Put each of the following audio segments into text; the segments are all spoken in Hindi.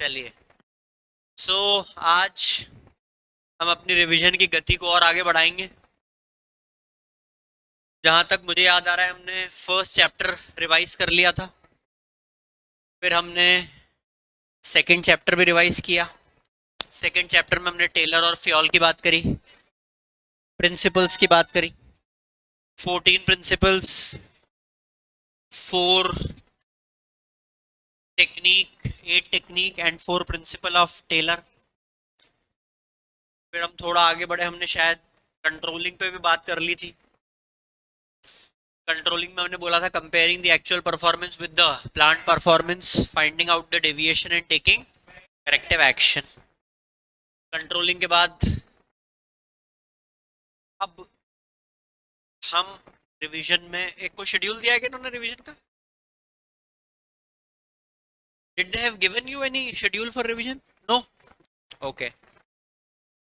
चलिए। आज हम अपनी रिवीजन की गति को और आगे बढ़ाएंगे। जहाँ तक मुझे याद आ रहा है हमने फर्स्ट चैप्टर रिवाइज कर लिया था, फिर हमने सेकंड चैप्टर भी रिवाइज किया। सेकंड चैप्टर में हमने टेलर और फ्योल की बात करी, प्रिंसिपल्स की बात करी, 14 principles, 4 technique, 8 technique and 4 principle of Taylor. फिर हम थोड़ा आगे बढ़े, हमने शायद कंट्रोलिंग पे भी बात कर ली थी। कंट्रोलिंग में हमने बोला था comparing the actual performance with the plant performance, finding out the deviation and taking corrective action. Controlling के बाद अब हम रिवीजन में एक को शेड्यूल दिया है कि उन्होंने रिवीजन का? Did they have given you any schedule for revision? No. Okay,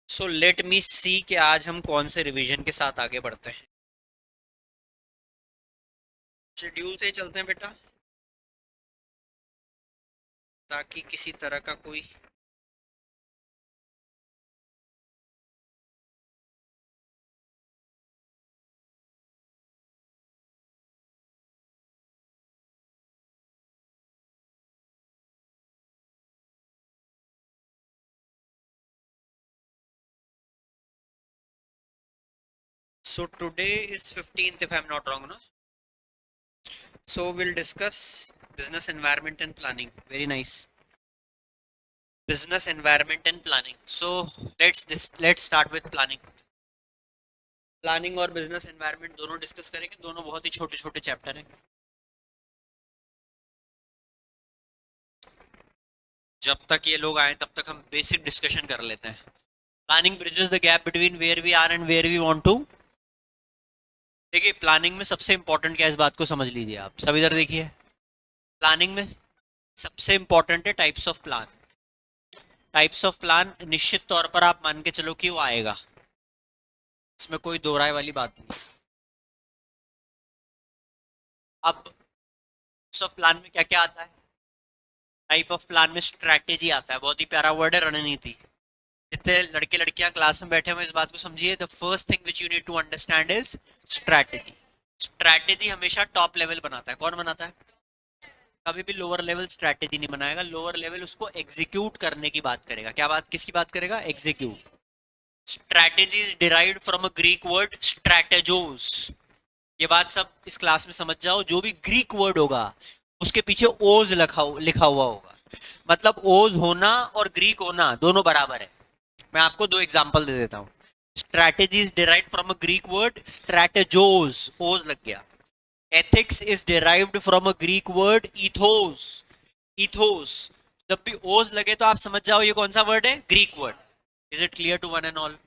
so let me see कि आज हम कौन से रिवीजन के साथ आगे बढ़ते हैं। शेड्यूल से ही चलते हैं बेटा, ताकि किसी तरह का कोई So today is 15th if I'm not wrong, no? So we'll discuss business environment and planning. Very nice. Business environment and planning. So let's start with planning. Planning और बिजनेस एनवायरनमेंट दोनों डिस्कस करेंगे। दोनों बहुत ही छोटे छोटे चैप्टर हैं। जब तक ये लोग आए तब तक हम बेसिक डिस्कशन कर लेते हैं। Planning bridges the gap between where we are and where we want to. देखिए, प्लानिंग में सबसे इंपॉर्टेंट क्या है, इस बात को समझ लीजिए। आप सब इधर देखिए, प्लानिंग में सबसे इंपॉर्टेंट है types of plan. Types of plan निश्चित तौर पर आप मान के चलो कि वो आएगा, इसमें कोई दो राय वाली बात नहीं। अब टाइप्स ऑफ प्लान में क्या क्या आता है? टाइप ऑफ प्लान में स्ट्रैटेजी आता है, बहुत ही प्यारा वर्ड है, रणनीति। जितने लड़के लड़कियां क्लास में बैठे हुए इस बात को समझिए, the first thing which you need to understand is strategy. Strategy हमेशा टॉप लेवल बनाता है। कौन बनाता है? कभी भी लोअर लेवल स्ट्रैटेजी नहीं बनाएगा। लोअर लेवल उसको एग्जीक्यूट करने की बात करेगा। क्या बात, किसकी बात करेगा? Execute. Strategy is derived from a Greek word strategos. ये बात सब इस क्लास में समझ जाओ। जो भी ग्रीक वर्ड होगा उसके पीछे ओज लिखा हुआ होगा। मतलब ओज होना और ग्रीक होना दोनों बराबर है। मैं आपको दो एग्जांपल दे देता हूं। Strategy is derived from a Greek word strategos, ओज लग गया। Ethics is derived from a Greek word ethos. Ethos, जब भी ओज लगे तो आप समझ जाओ ये कौन सा वर्ड है? Greek word. Is it clear to one and all?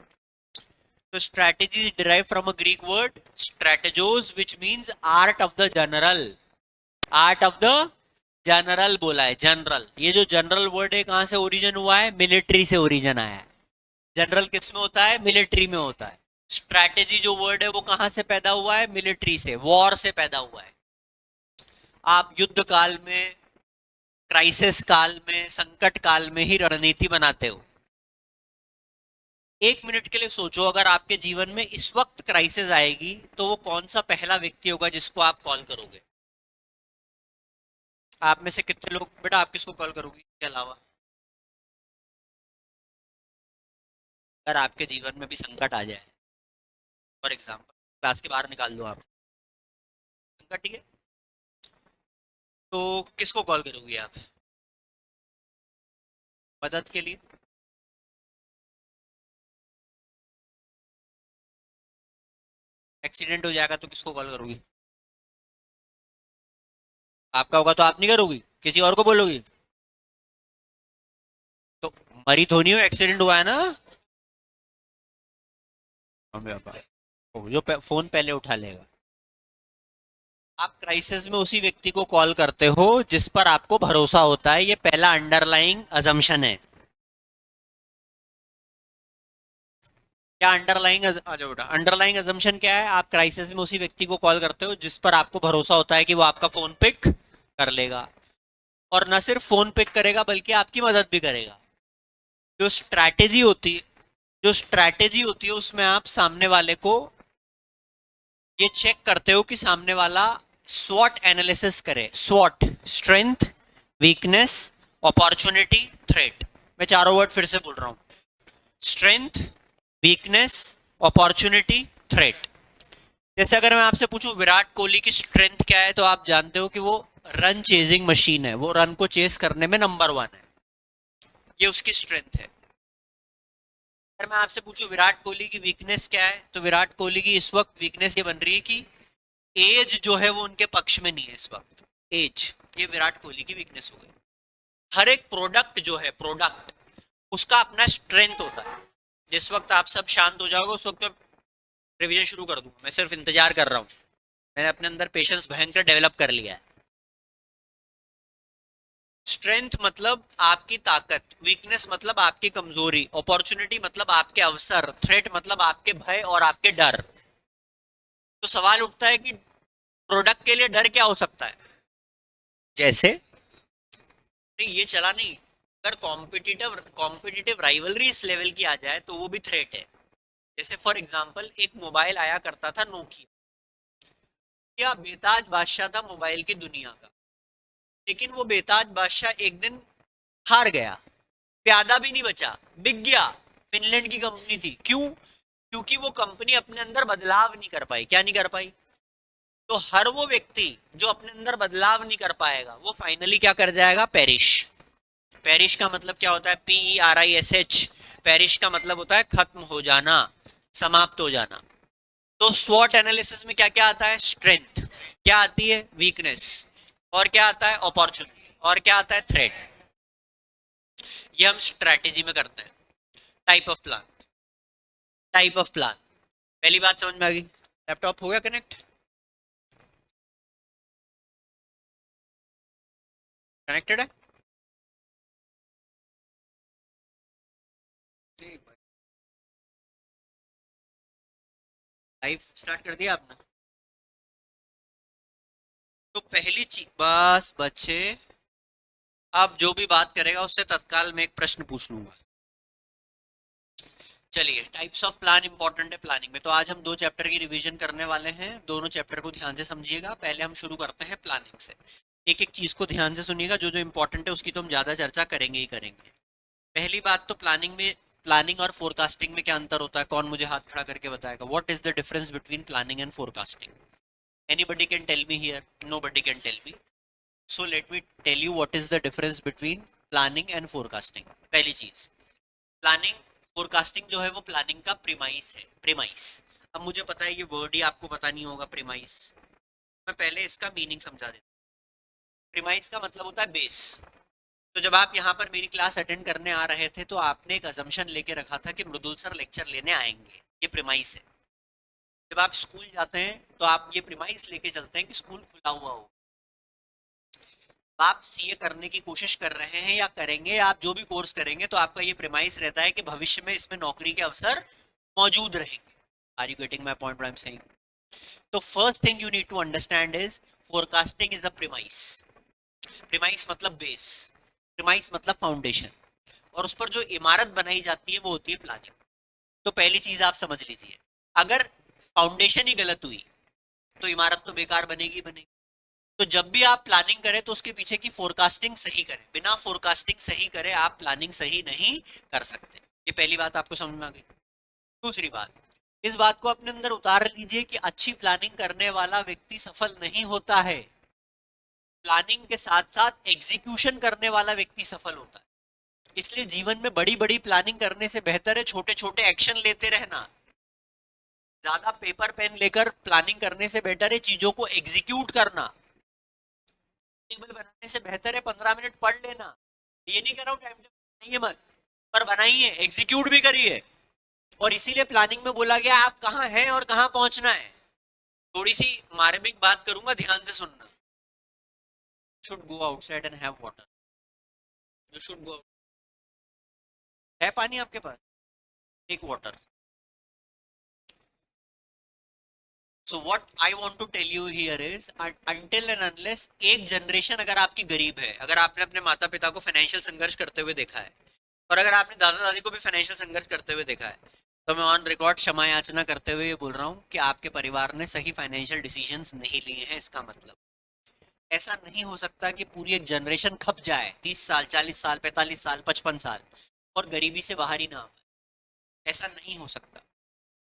तो strategy is derived from a Greek word strategos which means art of the general. Art of the general बोला है, जनरल। ये जो जनरल वर्ड है कहां से ओरिजिन हुआ है? मिलिट्री से ओरिजिन आया है। जनरल किस में होता है? मिलिट्री में होता है। स्ट्रैटेजी जो वर्ड है वो कहां से पैदा हुआ है? मिलिट्री से, वॉर से पैदा हुआ है। आप युद्ध काल में, क्राइसिस काल में, संकट काल में ही रणनीति बनाते हो। एक मिनट के लिए सोचो, अगर आपके जीवन में इस वक्त क्राइसिस आएगी तो वो कौन सा पहला व्यक्ति होगा जिसको आप कॉल करोगे? आप में से कितने लोग, बेटा आप किसको कॉल करोगे इसके अलावा? अगर आपके जीवन में भी संकट आ जाए, फॉर एग्जाम्पल क्लास के बाहर निकाल दो आप, संकट, ठीक है, तो किसको कॉल करोगे आप मदद के लिए? एक्सीडेंट हो जाएगा तो किसको कॉल करोगी? आपका होगा तो आप नहीं करोगी, किसी और को बोलोगी? तो मरी तो नहीं हो, एक्सीडेंट हुआ है ना। मम्मी पापा, जो फोन पहले उठा लेगा। आप क्राइसिस में उसी व्यक्ति को कॉल करते हो जिस पर आपको भरोसा होता है। ये पहला अंडरलाइंग अजम्पशन है। क्या अंडरलाइंग, आ जाओ बेटा, अंडरलाइंग अजम्पशन क्या है? आप क्राइसिस में उसी व्यक्ति को कॉल करते हो जिस पर आपको भरोसा होता है कि वो आपका फोन पिक कर लेगा। और न सिर्फ फोन पिक करेगा बल्कि आपकी मदद भी करेगा। जो स्ट्रैटेजी होती है जो स्ट्रैटेजी होती है उसमें आप सामने वाले को ये चेक करते हो कि सामने वाला स्वॉट एनालिसिस करे। स्वॉट, स्ट्रेंथ, वीकनेस, अपॉर्चुनिटी, थ्रेट। मैं चारों वर्ड फिर से बोल रहा हूं। Strength, weakness, opportunity, threat. जैसे अगर मैं आपसे पूछूं विराट कोहली की स्ट्रेंथ क्या है, तो आप जानते हो कि वो रन चेजिंग मशीन है, वो रन को चेस करने में नंबर 1 है। ये उसकी स्ट्रेंथ है। अगर मैं आपसे पूछूं विराट कोहली की वीकनेस क्या है, तो विराट कोहली की इस वक्त वीकनेस ये बन रही है कि एज जो है वो उनके पक्ष में नहीं है इस वक्त। एज, ये विराट कोहली की वीकनेस हो गई। हर एक प्रोडक्ट जो है, प्रोडक्ट उसका अपना स्ट्रेंथ होता है। जिस वक्त आप सब शांत हो जाओगे उस वक्त मैं रिवीजन शुरू कर दूंगा। मैं सिर्फ इंतजार कर रहा हूँ। मैंने अपने अंदर पेशेंस भयंकर डेवलप कर लिया है। स्ट्रेंथ मतलब आपकी ताकत, वीकनेस मतलब आपकी कमजोरी, अपॉर्चुनिटी मतलब आपके अवसर, थ्रेट मतलब आपके भय और आपके डर। तो सवाल उठता है कि प्रोडक्ट के लिए डर क्या हो सकता है? जैसे नहीं, ये चला नहीं। अगर कॉम्पिटिटिव कॉम्पिटिटिव राइवलरी इस लेवल की आ जाए तो वो भी थ्रेट है। जैसे फॉर एग्जांपल एक मोबाइल आया करता था नोकिया। क्या बेताज बादशाह था मोबाइल की दुनिया का। लेकिन वो बेताज बादशाह एक दिन हार गया, प्यादा भी नहीं बचा, बिक गया। फिनलैंड की कंपनी थी। क्यों? क्योंकि वो कंपनी अपने अंदर बदलाव नहीं कर पाई। क्या नहीं कर पाई? तो हर वो व्यक्ति जो अपने अंदर बदलाव नहीं कर पाएगा वो फाइनली क्या कर जाएगा? पेरिश। पेरिश का मतलब क्या होता है? PERISH। पेरिश का मतलब होता है खत्म हो जाना, समाप्त हो जाना। तो स्वॉट एनालिसिस में क्या क्या आता है? स्ट्रेंथ। क्या आती है? वीकनेस। और क्या आता है? अपॉर्चुनिटी। और क्या आता है? थ्रेट। ये हम स्ट्रैटेजी में करते हैं। Type of plan. Type of plan. पहली बात समझ में आ गई? लैपटॉप हो गया कनेक्ट? कनेक्टेड है? लाइव स्टार्ट कर दिया आपने? तो पहली चीज, बस बच्चे, आप जो भी बात करेगा उससे तत्काल मैं एक प्रश्न पूछ लूंगा। चलिए, टाइप्स ऑफ प्लान इंपॉर्टेंट है प्लानिंग में। तो आज हम 2 चैप्टर की रिवीजन करने वाले हैं। दोनों चैप्टर को ध्यान से समझिएगा। पहले हम शुरू करते हैं प्लानिंग से। एक एक चीज को ध्यान से सुनिएगा। जो जो इंपॉर्टेंट है उसकी तो हम ज्यादा चर्चा करेंगे ही करेंगे। पहली बात तो प्लानिंग और फोरकास्टिंग में क्या अंतर होता है? कौन मुझे हाथ खड़ा करके बताएगा? What is the difference between planning and forecasting? Anybody can tell me here? Nobody can tell me. So let me tell you what is the difference between planning and forecasting. पहली चीज, प्लानिंग, फोरकास्टिंग जो है वो प्लानिंग का प्रीमाइस है। प्रीमाइस, अब मुझे पता है ये वर्ड ही आपको पता नहीं होगा, प्रीमाइस। मैं पहले इसका मीनिंग समझा देता हूँ। प्रीमाइस का मतलब होता है बेस। तो जब आप यहाँ पर मेरी क्लास अटेंड करने आ रहे थे तो आपने एक अजम्पशन लेके रखा था कि मृदुल सर लेक्चर लेने आएंगे। ये प्रीमाइस है। जब आप स्कूल जाते हैं तो आप ये प्रीमाइस लेके चलते हैं कि स्कूल खुला हुआ हो। आप सीए करने की कोशिश कर रहे हैं या करेंगे, आप जो भी कोर्स करेंगे तो आपका ये प्रीमाइस रहता है कि भविष्य में इसमें नौकरी के अवसर मौजूद रहेंगे। Are you getting my point? I am saying. तो first thing you need to understand is forecasting is the premise. Premise मतलब बेस, प्रीमाइस मतलब फाउंडेशन, और उस पर जो इमारत बनाई जाती है वो होती है प्लानिंग। तो पहली चीज आप समझ लीजिए, अगर फाउंडेशन ही गलत हुई तो इमारत तो बेकार बनेगी बनेगी। तो जब भी आप प्लानिंग करें तो उसके पीछे की फोरकास्टिंग सही करें। बिना फोरकास्टिंग सही करे आप प्लानिंग सही नहीं कर सकते। ये पहली बात आपको समझ में आ गई। दूसरी बात, इस बात को अपने अंदर उतार लीजिए कि अच्छी प्लानिंग करने वाला व्यक्ति सफल नहीं होता है। प्लानिंग के साथ साथ एग्जीक्यूशन करने वाला व्यक्ति सफल होता है। इसलिए जीवन में बड़ी बड़ी प्लानिंग करने से बेहतर है छोटे छोटे एक्शन लेते रहना। ज्यादा पेपर पेन लेकर प्लानिंग करने से बेटर है चीजों को एग्जीक्यूट करना। टेबल बनाने से बेहतर है 15 मिनट पढ़ लेना। ये नहीं कर रहा हूँ टाइम टेबल बनाइए मत, पर बनाइए, एग्जीक्यूट भी करिए। और इसीलिए प्लानिंग में बोला गया आप कहाँ हैं और कहाँ पहुंचना है। थोड़ी सी मार्मिक बात करूंगा, ध्यान से सुनना। Should go outside and have water. You should go. है पानी आपके पास? Take water. So what I want to tell you here is until and unless एक जनरेशन अगर आपकी गरीब है, अगर आपने अपने माता पिता को फाइनेंशियल संघर्ष करते हुए देखा है, और अगर आपने दादा दादी को भी फाइनेंशियल संघर्ष करते हुए देखा है, तो मैं ऑन रिकॉर्ड क्षमा याचना करते हुए ये बोल रहा हूँ कि आपके परिवार ने सही फाइनेंशियल डिसीजंस नहीं लिए हैं। इसका मतलब ऐसा नहीं हो सकता कि पूरी एक जनरेशन खप जाए 30 साल, 40 साल, 45 साल, 55 साल और गरीबी से बाहर ही ना आ पाए। ऐसा नहीं हो सकता।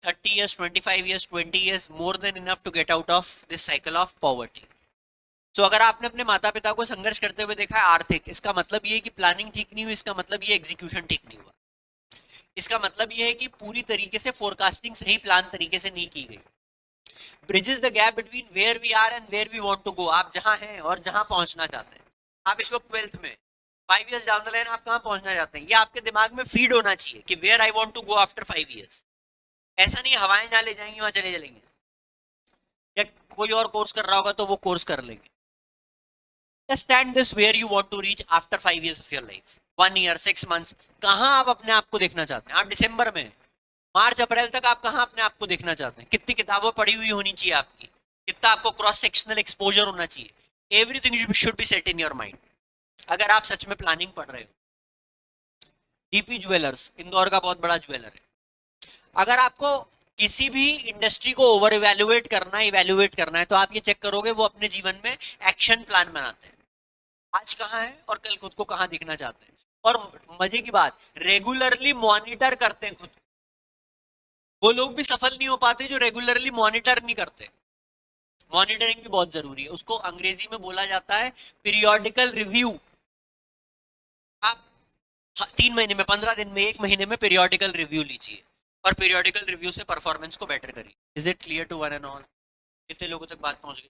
30 years, 25 years, 20 years more than enough to get out of this cycle of poverty. So अगर आपने अपने माता पिता को संघर्ष करते हुए देखा है आर्थिक, इसका मतलब ये है कि प्लानिंग ठीक नहीं हुई, इसका मतलब ये एग्जीक्यूशन ठीक नहीं हुआ। इसका मतलब ये है कि पूरी तरीके से फोरकास्टिंग सही प्लान तरीके से नहीं की गई। Bridges the gap between where we are and where we want to go. आप जहां हैं और जहां पहुंचना चाहते हैं, आप इस वक्त 12th में, 5 years डाउन द लाइन आप कहां पहुंचना चाहते हैं, ये आपके दिमाग में फीड होना चाहिए कि where I want to go after 5 years। ऐसा नहीं हवाएं जहां ले जाएंगे वहां चले चलेंगे, या कोई और कोर्स कर रहा होगा तो वो कोर्स कर लेंगे। Understand this, where you want to reach after 5 years of your life, 1 year, 6 months, कहां आप अपने आप को देखना चाहते हैं। आप दिसंबर में, मार्च अप्रैल तक आप कहां अपने आप को देखना चाहते हैं, कितनी किताबें पढ़ी हुई होनी चाहिए आपकी, कितना आपको क्रॉस सेक्शनल एक्सपोजर होना चाहिए। Everything should be set in your mind अगर आप सच में प्लानिंग पढ़ रहे हो। डीपी ज्वेलर्स इंदौर का बहुत बड़ा ज्वेलर है। अगर आपको किसी भी इंडस्ट्री को ओवर इवेल्युएट करना है तो आप ये चेक करोगे वो अपने जीवन में एक्शन प्लान बनाते हैं, आज कहाँ है और कल खुद को कहाँ दिखना चाहते हैं। और मजे की बात, रेगुलरली मॉनिटर करते हैं खुद को। वो लोग भी सफल नहीं हो पाते जो रेगुलरली मॉनिटर नहीं करते। मॉनिटरिंग भी बहुत जरूरी है, उसको अंग्रेजी में बोला जाता है पीरियोडिकल रिव्यू। आप 3 महीने में, 15 दिन में, 1 महीने में पीरियोडिकल रिव्यू लीजिए और पीरियोडिकल रिव्यू से परफॉर्मेंस को बेटर करिए। Is it clear to one and all? कितने लोगों तक बात पहुंच गई?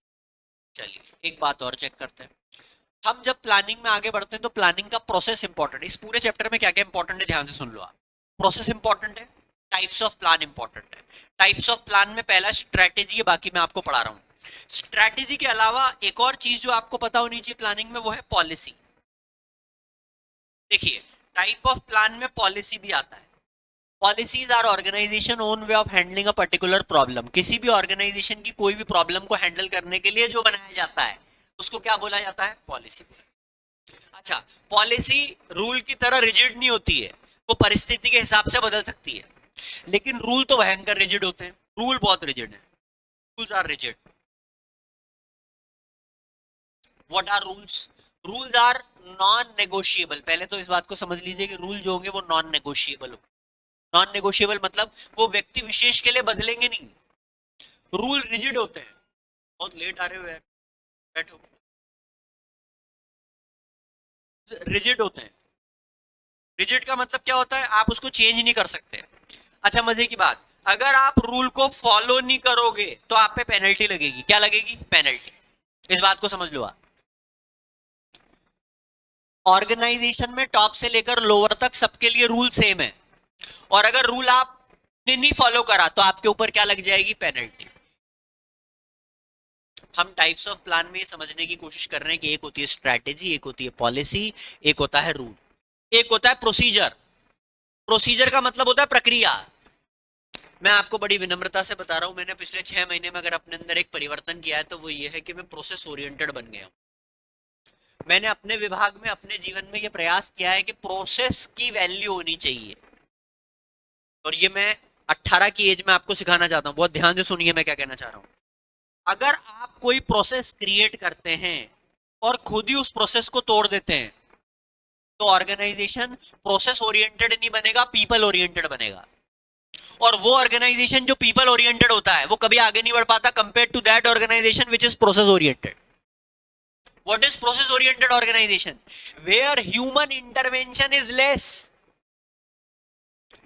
चलिए एक बात और चेक करते हैं। हम जब प्लानिंग में आगे बढ़ते हैं तो प्लानिंग का प्रोसेस इंपॉर्टेंट है। इस पूरे चैप्टर में क्या क्या इंपॉर्टेंट है ध्यान से सुन लो आप। प्रोसेस इंपॉर्टेंट है, टाइप्स ऑफ प्लान इंपॉर्टेंट है। टाइप्स ऑफ प्लान में पहला स्ट्रेटेजी है, बाकी मैं आपको पढ़ा रहा हूं। स्ट्रेटेजी के अलावा एक और चीज जो आपको पता होनी चाहिए प्लानिंग में, वो है पॉलिसी। देखिए, टाइप ऑफ प्लान में पॉलिसी भी आता है। Policies are organisation own way of handling a particular problem. किसी भी ऑर्गेनाइजेशन की कोई भी प्रॉब्लम को हैंडल करने के लिए जो बनाया जाता है उसको क्या बोला जाता है? पॉलिसी बोला। अच्छा, पॉलिसी रूल की तरह रिजिड नहीं होती है, वो परिस्थिति के हिसाब से बदल सकती है। लेकिन रूल तो भयंकर रिजिड होते हैं, रूल बहुत रिजिड है। Rules are rigid. What are rules? Rules are non negotiable. पहले तो इस बात को समझ लीजिए कि रूल जो होंगे वो नॉन नेगोशिएबल होंगे। नॉन नेगोशिएबल मतलब वो व्यक्ति विशेष के लिए बदलेंगे नहीं। रूल रिजिड होते हैं। बहुत लेट आ रहे हो यार, बैठो। रिजिड होते हैं। रिजिड का मतलब क्या होता है? आप उसको चेंज नहीं कर सकते। अच्छा, मजे की बात, अगर आप रूल को फॉलो नहीं करोगे तो आप पे पेनल्टी लगेगी। क्या लगेगी? पेनल्टी। इस बात को समझ लो आप। ऑर्गेनाइजेशन में टॉप से लेकर लोअर तक सबके लिए रूल सेम है, और अगर रूल आपने नहीं फॉलो करा तो आपके ऊपर क्या लग जाएगी? पेनल्टी। हम टाइप्स ऑफ प्लान में समझने की कोशिश कर रहे हैं कि एक होती है स्ट्रैटेजी, एक होती है पॉलिसी, एक होता है रूल, एक होता है प्रोसीजर। प्रोसीजर का मतलब होता है प्रक्रिया। मैं आपको बड़ी विनम्रता से बता रहा हूं, मैंने पिछले 6 महीने में अगर अपने अंदर एक परिवर्तन किया है तो वो ये है कि मैं प्रोसेस ओरिएंटेड बन गया हूं। मैंने अपने विभाग में, अपने जीवन में ये प्रयास किया है कि प्रोसेस की वैल्यू होनी चाहिए। और ये मैं 18 की एज में आपको सिखाना चाहता हूं। बहुत ध्यान से सुनिए मैं क्या कहना चाह रहा हूं। अगर आप कोई प्रोसेस क्रिएट करते हैं और खुद ही उस प्रोसेस को तोड़ देते हैं तो ऑर्गेनाइजेशन प्रोसेस ओरिएंटेड नहीं बनेगा, पीपल ओरिएंटेड बनेगा। और वो ऑर्गेनाइजेशन जो पीपल ओरिएंटेड होता है वो कभी आगे नहीं बढ़ पाता compare to that organisation which is process oriented. What is process oriented organisation? Where human intervention is less,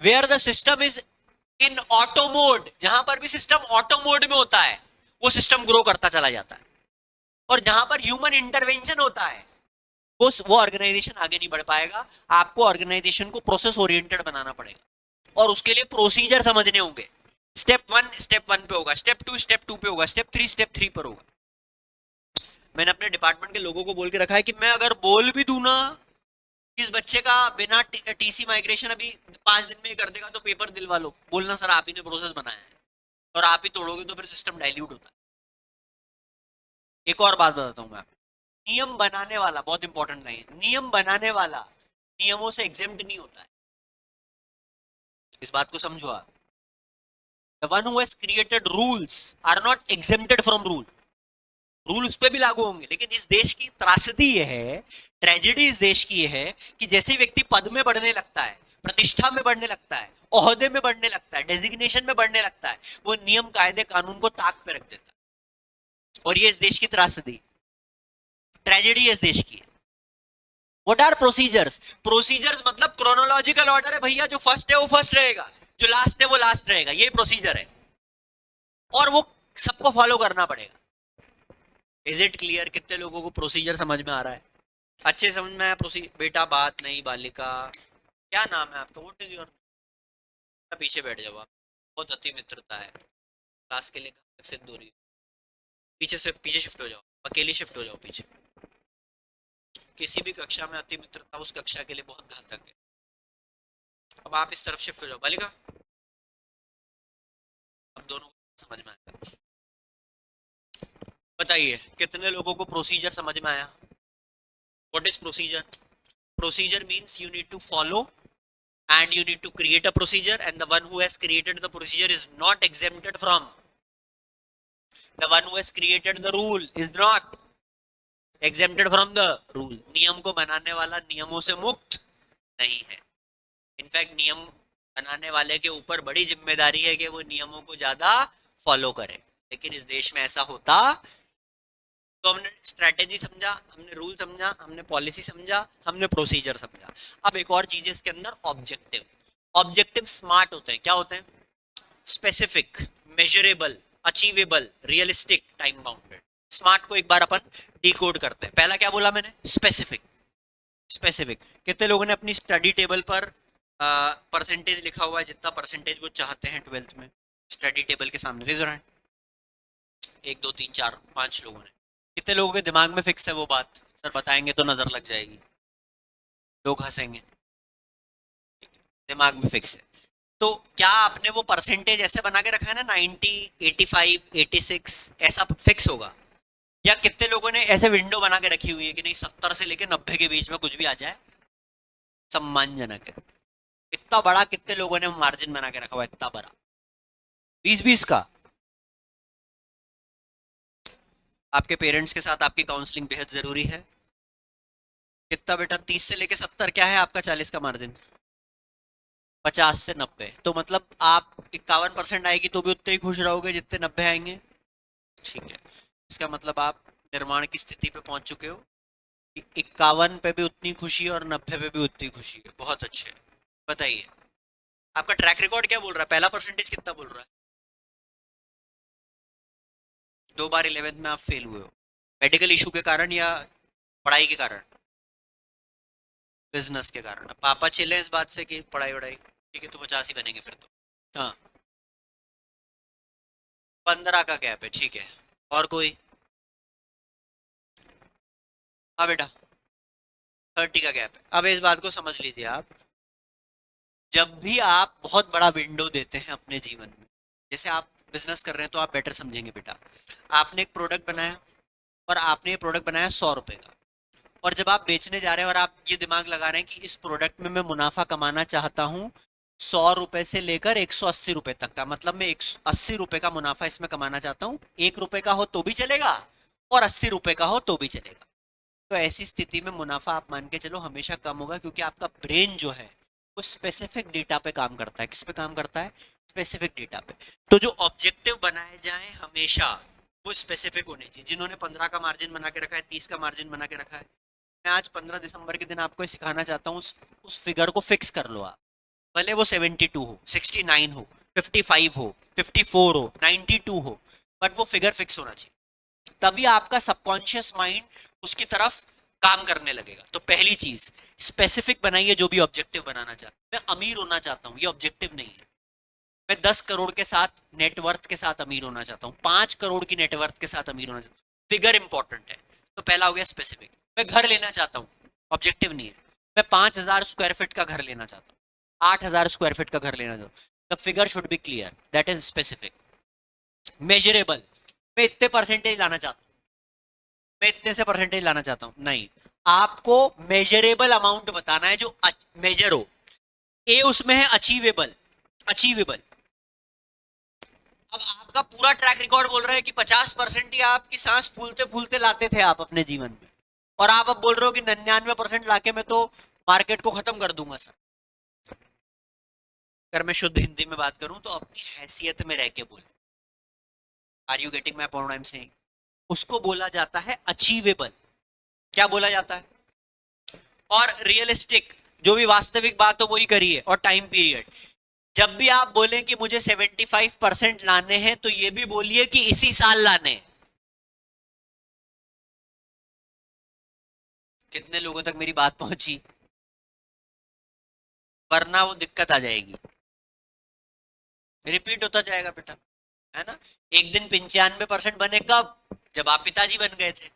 where the system is in auto mode. जहां पर भी सिस्टम ऑटो मोड में होता है वो सिस्टम ग्रो करता चला जाता है, और जहां पर ह्यूमन इंटरवेंशन होता है वो ऑर्गेनाइजेशन आगे नहीं बढ़ पाएगा। आपको ऑर्गेनाइजेशन को प्रोसेस ओरिएंटेड बनाना पड़ेगा, और उसके लिए प्रोसीजर समझने होंगे। स्टेप 1 पे होगा, स्टेप 2 पे होगा, स्टेप 3 पर होगा। मैंने अपने डिपार्टमेंट के लोगों को बोल के रखा है कि मैं अगर बोल भी दूं ना इस बच्चे का बिना टीसी माइग्रेशन अभी 5 दिन में ही कर देगा तो पेपर दिलवा लो, बोलना सर आप ही ने प्रोसेस बनाया है। और आप ही तोड़ोगे तो फिर सिस्टम डाइल्यूट होता है। एक और बात बताता हूँ मैं आपको, नियम बनाने वाला बहुत इंपॉर्टेंट नहीं है, नियम बनाने वाला नियमों से एग्जेम्प्ट नहीं होता है, इस बात को समझो आप। The one who has created rules are not exempted from rule, rule उस पर भी लागू होंगे, लेकिन इस देश की त्रासदी ये है, ट्रेजेडी इस देश की ये है कि जैसे ही व्यक्ति पद में बढ़ने लगता है, प्रतिष्ठा में बढ़ने लगता है, ओहदे में बढ़ने लगता है, डेजिग्नेशन में बढ़ने लगता है, वो नियम कायदे कानून को ताक पे रख देता है। और ये इस देश की त्रासदी, ट्रेजेडी इस देश की है। What are procedures? प्रोसीजर्स मतलब क्रोनोलॉजिकल ऑर्डर है भैया, जो फर्स्ट है वो फर्स्ट रहेगा, जो लास्ट है वो लास्ट रहेगा, ये प्रोसीजर है, और वो सबको फॉलो करना पड़ेगा। Is it clear? कितने लोगों को प्रोसीजर समझ में आ रहा है? अच्छे समझ में आया प्रोसीजर? बेटा बात नहीं, बालिका क्या नाम है आपका, व्हाट इज योर, पीछे बैठ जाओ आप, बहुत अति मित्रता है, क्लास के लिए सिद्ध हो रही है, पीछे से पीछे शिफ्ट हो जाओ, अकेली शिफ्ट हो जाओ पीछे। किसी भी कक्षा में अति मित्रता उस कक्षा के लिए बहुत घातक है। अब आप इस तरफ शिफ्ट हो जाओ बालिका, अब दोनों को समझ में आया। बताइए कितने लोगों को प्रोसीजर समझ में आया? What is procedure? Procedure means you need to follow and you need to create a procedure, and the one who has created the procedure is not exempted from, the one who has created the rule is not exempted from the rule. नियम को बनाने वाला नियमों से मुक्त नहीं है। इनफैक्ट नियम बनाने वाले के ऊपर बड़ी जिम्मेदारी है कि वो नियमों को ज्यादा फॉलो करे, लेकिन इस देश में ऐसा होता। तो हमने स्ट्रेटेजी समझा, हमने रूल समझा, हमने पॉलिसी समझा, हमने प्रोसीजर समझा। अब एक और चीज है इसके अंदर, ऑब्जेक्टिव। ऑब्जेक्टिव स्मार्ट होते हैं, क्या होते हैं? Specific, measurable, achievable, realistic, time bounded. Smart को एक बार अपन डिकोड करते हैं। पहला क्या बोला मैंने? स्पेसिफिक। स्पेसिफिक, कितने लोगों ने अपनी स्टडी टेबल पर परसेंटेज लिखा हुआ है, जितना परसेंटेज वो चाहते हैं ट्वेल्थ में, स्टडी टेबल के सामने? Raise your hand. एक दो तीन चार पांच लोगों ने। कितने लोगों के दिमाग में फिक्स है वो बात? सर बताएंगे तो नजर लग जाएगी, लोग हंसेंगे। दिमाग में फिक्स है। तो क्या आपने वो परसेंटेज ऐसे बना के रखा है ना, 90, 85, 86, ऐसा फिक्स होगा? या कितने लोगों ने ऐसे विंडो बना के रखी हुई है कि नहीं 70 से लेकर 90 के बीच में कुछ भी आ जाए सम्मानजनक है? इतना बड़ा कितने लोगों ने मार्जिन बना के रखा हुआ है, इतना बड़ा 20-20 का? आपके पेरेंट्स के साथ आपकी काउंसलिंग बेहद जरूरी है। कितना बेटा? 30 से लेके 70, क्या है आपका 40 का मार्जिन? 50 से 90, तो मतलब आप 51% आएगी तो भी उतने ही खुश रहोगे जितने 90 आएंगे। ठीक है, इसका मतलब आप निर्माण की स्थिति पे पहुंच चुके हो, 51 पे भी उतनी खुशी और 90 पे भी उतनी खुशी है। बहुत अच्छे। बताइए आपका ट्रैक रिकॉर्ड क्या बोल रहा है? पहला परसेंटेज कितना बोल रहा है? 2 बार 11th में आप फेल हुए हो, मेडिकल इशू के कारण या पढ़ाई के कारण? बिजनेस के कारण। पापा चिल्ले इस बात से कि पढ़ाई वढ़ाई, ठीक है तो 50 ही बनेंगे फिर तो। हाँ, 15 का गैप है, ठीक है। और कोई? हाँ बेटा, 30 का गैप है। अब इस बात को समझ लीजिए आप, जब भी आप बहुत बड़ा विंडो देते हैं अपने जीवन में, जैसे आप बिजनेस कर रहे हैं तो आप बेटर समझेंगे बेटा, आपने एक प्रोडक्ट बनाया और आपने ये प्रोडक्ट बनाया 100 रुपए का, और जब आप बेचने जा रहे हैं और आप ये दिमाग लगा रहे हैं कि इस प्रोडक्ट में मैं मुनाफा कमाना चाहता हूँ 100 रुपए से लेकर 180 रुपए तक का, मतलब मैं 180 रुपए का मुनाफा इसमें कमाना चाहता हूँ। 1 रुपए का हो तो भी चलेगा और 80 रुपए का हो तो भी चलेगा। तो ऐसी स्थिति में मुनाफा आप मान के चलो हमेशा कम होगा, क्योंकि आपका ब्रेन जो है वो स्पेसिफिक डेटा पे काम करता है। किस पे काम करता है? स्पेसिफिक डेटा पे। तो जो ऑब्जेक्टिव बनाए जाए हमेशा वो स्पेसिफिक होने चाहिए। जिन्होंने 15 का मार्जिन बना के रखा है, 30 का मार्जिन बना के रखा है, मैं आज 15 दिसंबर के दिन आपको सिखाना चाहता हूँ, उस फिगर को फिक्स कर लो आप। भले वो 72 हो, 69 हो, 55 हो, 54 हो, 92 हो, बट वो फिगर फिक्स होना चाहिए। तभी आपका सबकॉन्शियस माइंड उसकी तरफ काम करने लगेगा। तो पहली चीज, स्पेसिफिक बनाइए जो भी ऑब्जेक्टिव बनाना चाहते हैं। मैं अमीर होना चाहता हूँ, ये ऑब्जेक्टिव नहीं है। मैं 10 करोड़ के साथ नेटवर्थ के साथ अमीर होना चाहता हूँ, 5 करोड़ की नेटवर्थ के साथ अमीर होना चाहता हूँ। फिगर इंपॉर्टेंट है। तो पहला हो गया स्पेसिफिक। मैं घर लेना चाहता हूँ, ऑब्जेक्टिव नहीं है। मैं 5,000 स्क्वायर फीट का घर लेना चाहता हूँ, 8,000 स्क्वायर फीट का घर लेना चाहता हूँ। The figure should be clear, that is specific. Measurable, मैं इतने परसेंटेज लाना चाहता हूँ, मैं इतने से परसेंटेज लाना चाहता हूँ, नहीं, आपको मेजरेबल अमाउंट बताना है जो मेजर हो। ए उसमें है अचीवेबल, अचीवेबल। अब आपका पूरा ट्रैक रिकॉर्ड बोल रहा है कि 50% ही आपकी सांस फूलते फूलते लाते थे आप अपने जीवन में, और आप अब बोल रहे हो कि 99% लाके मैं तो मार्केट को खत्म कर दूंगा सर। अगर मैं शुद्ध हिंदी में बात करूं तो अपनी हैसियत में रह के बोले, are you getting my point I am saying? उसको बोला जाता है अचीवेबल। क्या बोला जाता है? और रियलिस्टिक, जो भी वास्तविक बात हो वही करिए। और टाइम पीरियड, जब भी आप बोलें कि मुझे 75% लाने हैं तो ये भी बोलिए कि इसी साल लाने हैं। कितने लोगों तक मेरी बात पहुंची? वरना वो दिक्कत आ जाएगी, रिपीट होता जाएगा बेटा, है ना। एक दिन 95% बने कब? जब आप पिताजी बन गए थे,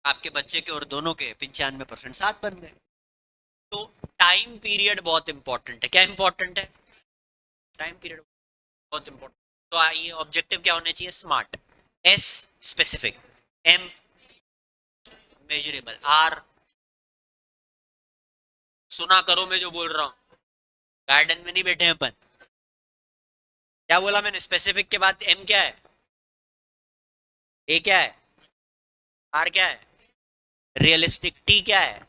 आपके बच्चे के और दोनों के 95% साथ बन गए। तो टाइम पीरियड बहुत इंपॉर्टेंट है। क्या इंपॉर्टेंट है? टाइम पीरियड बहुत इंपॉर्टेंट। तो आइए, ऑब्जेक्टिव क्या होने चाहिए? SMART, S specific, M measurable, R सुना करो मैं जो बोल रहा हूं, गार्डन में नहीं बैठे हैं अपन। क्या बोला मैंने? स्पेसिफिक के बाद एम क्या है? ए क्या है? आर क्या है? रियलिस्टिक, टी क्या है?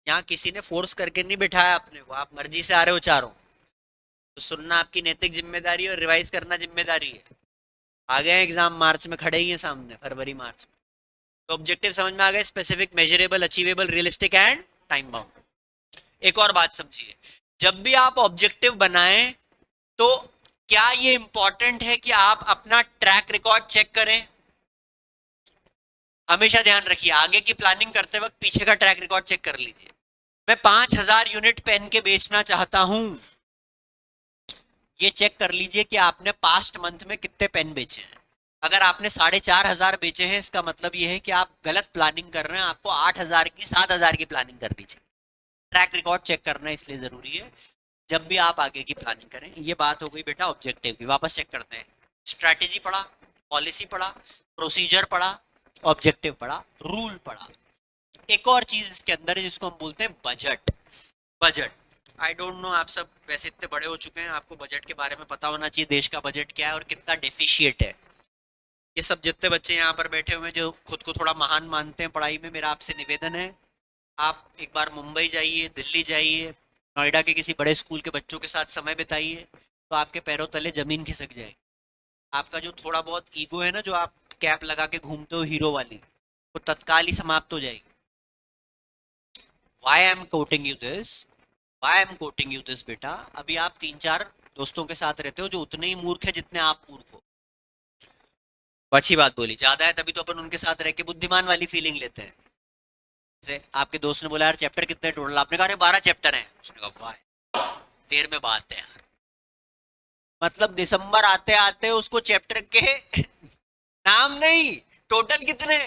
यहाँ किसी ने फोर्स करके नहीं बिठाया अपने को, आप मर्जी से आ रहे हो चारों। तो सुनना आपकी नैतिक जिम्मेदारी है और रिवाइज करना जिम्मेदारी है। आ गए एग्जाम, मार्च में खड़े ही है सामने, फरवरी मार्च में। तो ऑब्जेक्टिव समझ में आ गए, specific, measurable, achievable, realistic and time bound. एक और बात समझिए, जब भी आप ऑब्जेक्टिव बनाएं तो क्या ये इंपॉर्टेंट है कि आप अपना ट्रैक रिकॉर्ड चेक करें? हमेशा ध्यान रखिए, आगे की प्लानिंग करते वक्त पीछे का ट्रैक रिकॉर्ड चेक कर लीजिए। मैं 5,000 यूनिट पेन के बेचना चाहता हूं, ये चेक कर लीजिए कि आपने पास्ट मंथ में कितने पेन बेचे हैं। अगर आपने 4,500 बेचे हैं, इसका मतलब ये है कि आप गलत प्लानिंग कर रहे हैं, आपको 8,000 की 7,000 की प्लानिंग करनी चाहिए। ट्रैक रिकॉर्ड चेक करना इसलिए जरूरी है जब भी आप आगे की प्लानिंग करें। ये बात हो गई बेटा ऑब्जेक्टिव की, वापस चेक करते हैं। स्ट्रैटेजी पढ़ा, पॉलिसी पढ़ा, प्रोसीजर पढ़ा, ऑब्जेक्टिव पढ़ा, रूल पढ़ा। एक और चीज इसके अंदर है जिसको हम बोलते हैं budget. Budget, I don't know, आप सब वैसे इतने बड़े हो चुके हैं, आपको बजट के बारे में पता होना चाहिए, देश का बजट क्या है और कितना डेफिशिएट है। ये सब जितने बच्चे यहाँ पर बैठे हुए हैं जो खुद को थोड़ा महान मानते हैं पढ़ाई में, मेरा आपसे निवेदन है, आप एक बार मुंबई जाइए, दिल्ली जाइए, नोएडा के किसी बड़े स्कूल के बच्चों के साथ समय बिताइए, तो आपके पैरों तले जमीन खिसक जाएगी। आपका जो थोड़ा बहुत ईगो है ना, जो आप कैप लगा के घूमते हो हीरो वाली, वो तत्काल ही समाप्त हो जाएगी। Why I am quoting you this, why I am quoting you this बेटा, अभी आप 3-4 दोस्तों के साथ रहते हो जो उतने ही मूर्ख है जितने आप मूर्ख हो। अच्छी बात बोली, ज्यादा है तभी तो अपन उनके साथ रह के बुद्धिमान वाली फीलिंग लेते हैं। जैसे आपके दोस्त ने बोला यार चैप्टर कितने टोटल, आपने कहा 12 चैप्टर हैं, उसने कहा वाह, देर में बात है यार। मतलब दिसंबर आते आते उसको चैप्टर के नाम नहीं, टोटल कितने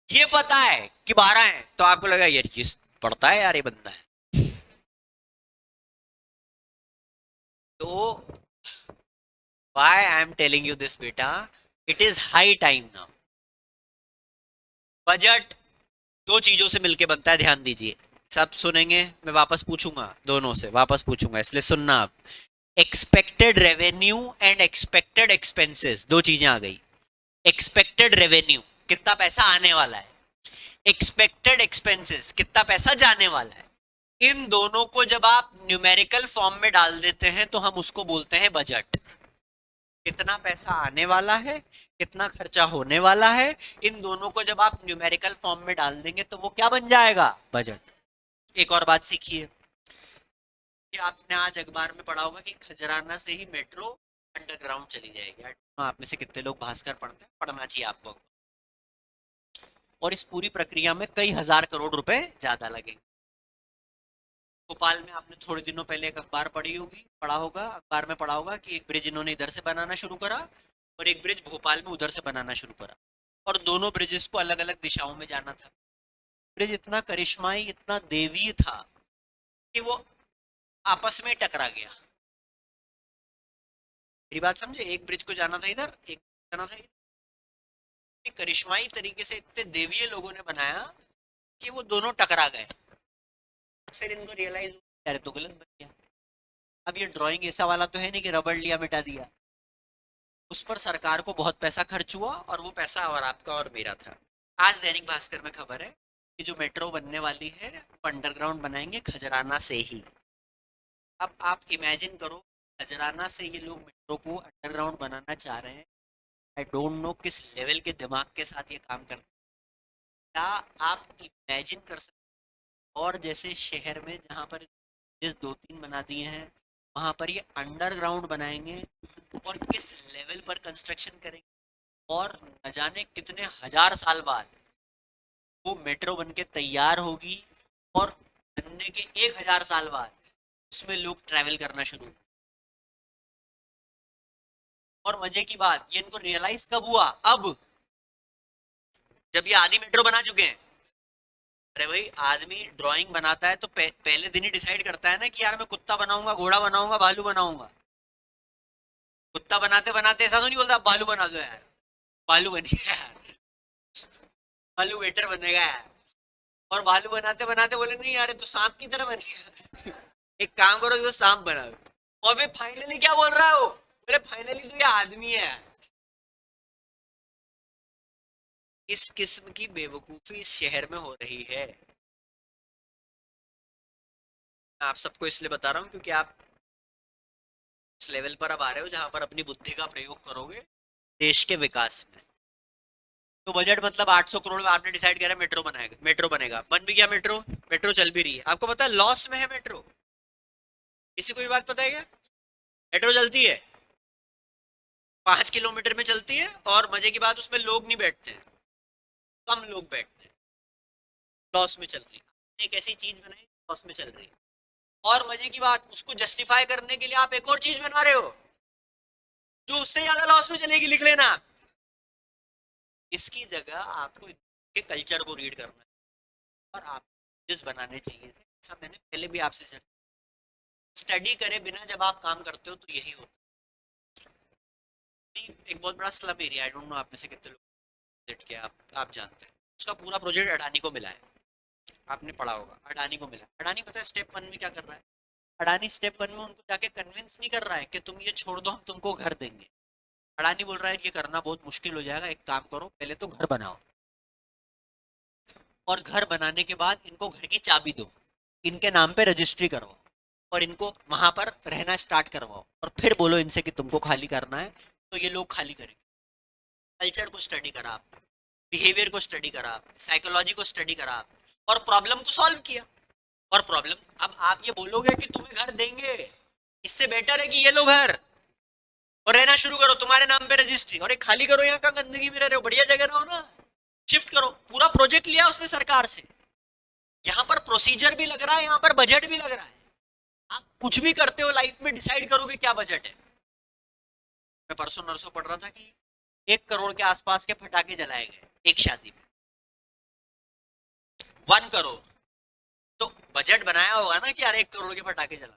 ये पता है कि 12 हैं, तो आपको लगा यार ये पढ़ता है यार, ये बंदा है। तो why I am telling you this बेटा, it is high time now. Budget दो चीजों से मिलके बनता है, ध्यान दीजिए। सब सुनेंगे, मैं वापस पूछूंगा, दोनों से वापस पूछूंगा, इसलिए सुनना आप। Expected revenue and expected expenses, दो चीजें आ गई। एक्सपेक्टेड रेवेन्यू, कितना पैसा आने वाला है, एक्सपेक्टेड एक्सपेंसेस, कितना पैसा जाने वाला है। इन दोनों को जब आप न्यूमेरिकल फॉर्म में डाल देते हैं तो हम उसको बोलते हैं बजट। कितना पैसा आने वाला है, कितना खर्चा होने वाला है, इन दोनों को जब आप न्यूमेरिकल फॉर्म में डाल देंगे तो वो क्या बन जाएगा? बजट। एक और बात सीखिए कि आपने आज अखबार में पढ़ा होगा कि खजराना से ही मेट्रो अंडरग्राउंड चली जाएगी। आप में से कितने लोग भास्कर पढ़ते हैं? पढ़ना चाहिए आपको। और इस पूरी प्रक्रिया में कई हजार करोड़ रुपए ज्यादा लगेंगे। भोपाल में आपने थोड़े दिनों पहले एक अखबार पढ़ी होगी, पढ़ा होगा, अखबार में पढ़ा होगा कि एक ब्रिज इन्होंने इधर से बनाना शुरू करा और एक ब्रिज भोपाल में उधर से बनाना शुरू करा, और दोनों ब्रिजेस को अलग अलग दिशाओं में जाना था। ब्रिज इतना करिश्माई, इतना देवीय था कि वो आपस में टकरा गया। मेरी बात समझे, एक ब्रिज को जाना था इधर, एक जाना था इधर। ये करिश्माई तरीके से इतने देवीय लोगों ने बनाया कि वो दोनों टकरा गए। फिर इनको रियलाइज अरे तो गलत बन गया। अब ये ड्राइंग ऐसा वाला तो है नहीं कि रबड़ लिया मिटा दिया, उस पर सरकार को बहुत पैसा खर्च हुआ और वो पैसा और आपका और मेरा था। आज दैनिक भास्कर में खबर है कि जो मेट्रो बनने वाली है वो अंडरग्राउंड बनाएंगे खजराना से ही। अब आप इमेजिन करो, खजराना से ये लोग मेट्रो को अंडरग्राउंड बनाना चाह रहे हैं। आई डोंट नो किस लेवल के दिमाग के साथ ये काम करते हैं। क्या आप इमेजिन कर सकते? और जैसे शहर में जहाँ पर जिस दो तीन बना दिए हैं वहाँ पर ये अंडरग्राउंड बनाएंगे और किस लेवल पर कंस्ट्रक्शन करेंगे, और न जाने कितने हजार साल बाद वो मेट्रो बन के तैयार होगी, और बनने के 1000 साल बाद उसमें लोग ट्रैवल करना शुरू। और मजे की बात, ये इनको रियलाइज कब हुआ? अब जब ये आधी मेट्रो बना चुके हैं। अरे भाई, आदमी ड्राइंग बनाता है तो पहले दिन ही डिसाइड करता है ना कि यार मैं कुत्ता बनाऊंगा, घोड़ा बनाऊंगा, भालू बनाऊंगा। कुत्ता बनाते बनाते ऐसा तो नहीं बोलता भालू बना दो यार, भालू बन गया यार, भालू वेटर बनेगा यार। और भालू बनाते बनाते बोले नहीं यार तो सांप की तरह बन गया। एक काम करो, तो सांप बना दो। और फिर फाइनली क्या बोल रहा है वो? बोले फाइनली तो ये आदमी है। इस किस्म की बेवकूफी इस शहर में हो रही है। मैं आप सबको इसलिए बता रहा हूँ क्योंकि आप उस लेवल पर अब आ रहे हो जहां पर अपनी बुद्धि का प्रयोग करोगे देश के विकास में। तो बजट मतलब 800 करोड़ में आपने डिसाइड करा मेट्रो बनाएगा, मेट्रो बनेगा, बन भी गया मेट्रो, मेट्रो चल भी रही है। आपको पता है लॉस में है मेट्रो? किसी को ये बात पता है क्या? मेट्रो चलती है 5 किलोमीटर में चलती है, और मजे की बात उसमें लोग नहीं बैठते हैं, कम लोग बैठते हैं। लॉस में चल रही है। एक ऐसी चीज बनाई लॉस में चल रही है, और मजे की बात उसको जस्टिफाई करने के लिए आप एक और चीज बना रहे हो जो उससे ज्यादा लॉस में चलेगी, लिख लेना। इसकी जगह आपको के कल्चर को रीड करना है, और आप जिस बनाने चाहिए थे। ऐसा मैंने पहले भी आपसे स्टडी करे बिना जब आप काम करते हो तो यही होता है। एक बहुत बड़ा slum area, I don't know आप में से कितने लोग विजिट किया, आप जानते हैं। उसका पूरा प्रोजेक्ट अडानी को मिला है। आपने पढ़ा होगा अडानी को मिला। अडानी पता है स्टेप 1 में क्या कर रहा है? अडानी स्टेप 1 में उनको जाके कन्विंस नहीं कर रहा है कि तुम ये छोड़ दो, हम तुमको घर देंगे। अडानी बोल रहा है ये करना बहुत मुश्किल हो जाएगा, एक काम करो पहले तो घर बनाओ, और घर बनाने के बाद इनको घर की चाबी दो, इनके नाम पे रजिस्ट्री करवाओ, और इनको वहां पर रहना स्टार्ट करवाओ, और फिर बोलो इनसे कि तुमको खाली करना है, तो ये लोग खाली करेंगे। कल्चर को स्टडी करा आपने, बिहेवियर को स्टडी करा आपने, साइकोलॉजी को स्टडी करा आपने, और प्रॉब्लम को सॉल्व किया। और प्रॉब्लम, अब आप ये बोलोगे कि तुम्हें घर देंगे, इससे बेटर है कि ये लो घर और रहना शुरू करो, तुम्हारे नाम पे रजिस्ट्री, और एक खाली करो, यहाँ का गंदगी में रह रहे हो, बढ़िया जगह रहो ना, शिफ्ट करो। पूरा प्रोजेक्ट लिया उसने सरकार से, यहाँ पर प्रोसीजर भी लग रहा है, यहाँ पर बजट भी लग रहा है। आप कुछ भी करते हो लाइफ में डिसाइड करोगे क्या बजट है। मैं परसों नरसों पढ़ रहा था कि 1 करोड़ के आसपास के पटाखे जलाए गए एक शादी में, 1 करोड़। तो बजट बनाया होगा ना कि यार 1 करोड़ के पटाखे जला,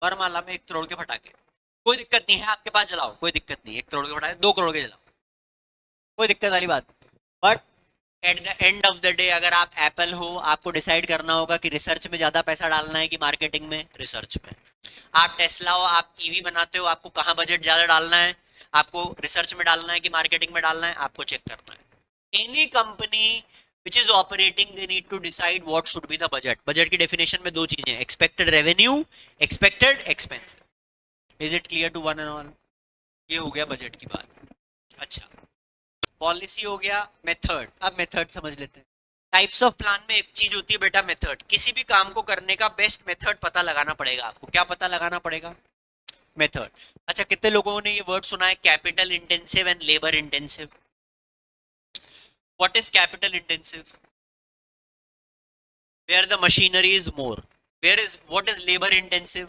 वरमाला में 1 करोड़ के पटाखे, कोई दिक्कत नहीं है, आपके पास जलाओ, कोई दिक्कत नहीं, 1 करोड़ के पटाखे 2 करोड़ के जलाओ, कोई दिक्कत वाली बात। But at the end of the day अगर आप एप्पल हो, आपको डिसाइड करना होगा कि रिसर्च में ज्यादा पैसा डालना है कि मार्केटिंग में। रिसर्च में। आप टेस्ला हो, आप ईवी बनाते हो, आपको कहाँ बजट ज्यादा डालना है? आपको रिसर्च में डालना है कि मार्केटिंग में डालना है? आपको चेक करना है। Any company which is operating they need to decide what should be the budget. Budget की डेफिनेशन में 2 चीजें, expected revenue, expected expense. Is it clear to one and all? ये हो गया बजट की बात। अच्छा, पॉलिसी हो गया, मेथड। अब मेथड समझ लेते हैं। टाइप्स ऑफ प्लान में एक चीज होती है बेटा, मेथड। किसी भी काम को करने का बेस्ट मेथड पता लगाना पड़ेगा आपको। क्या पता लगाना पड़ेगा? मेथड। अच्छा, कितने लोगों ने ये वर्ड सुना है, capital intensive and labour intensive? What is capital intensive? Where the machinery is more. Where is, what is labour intensive?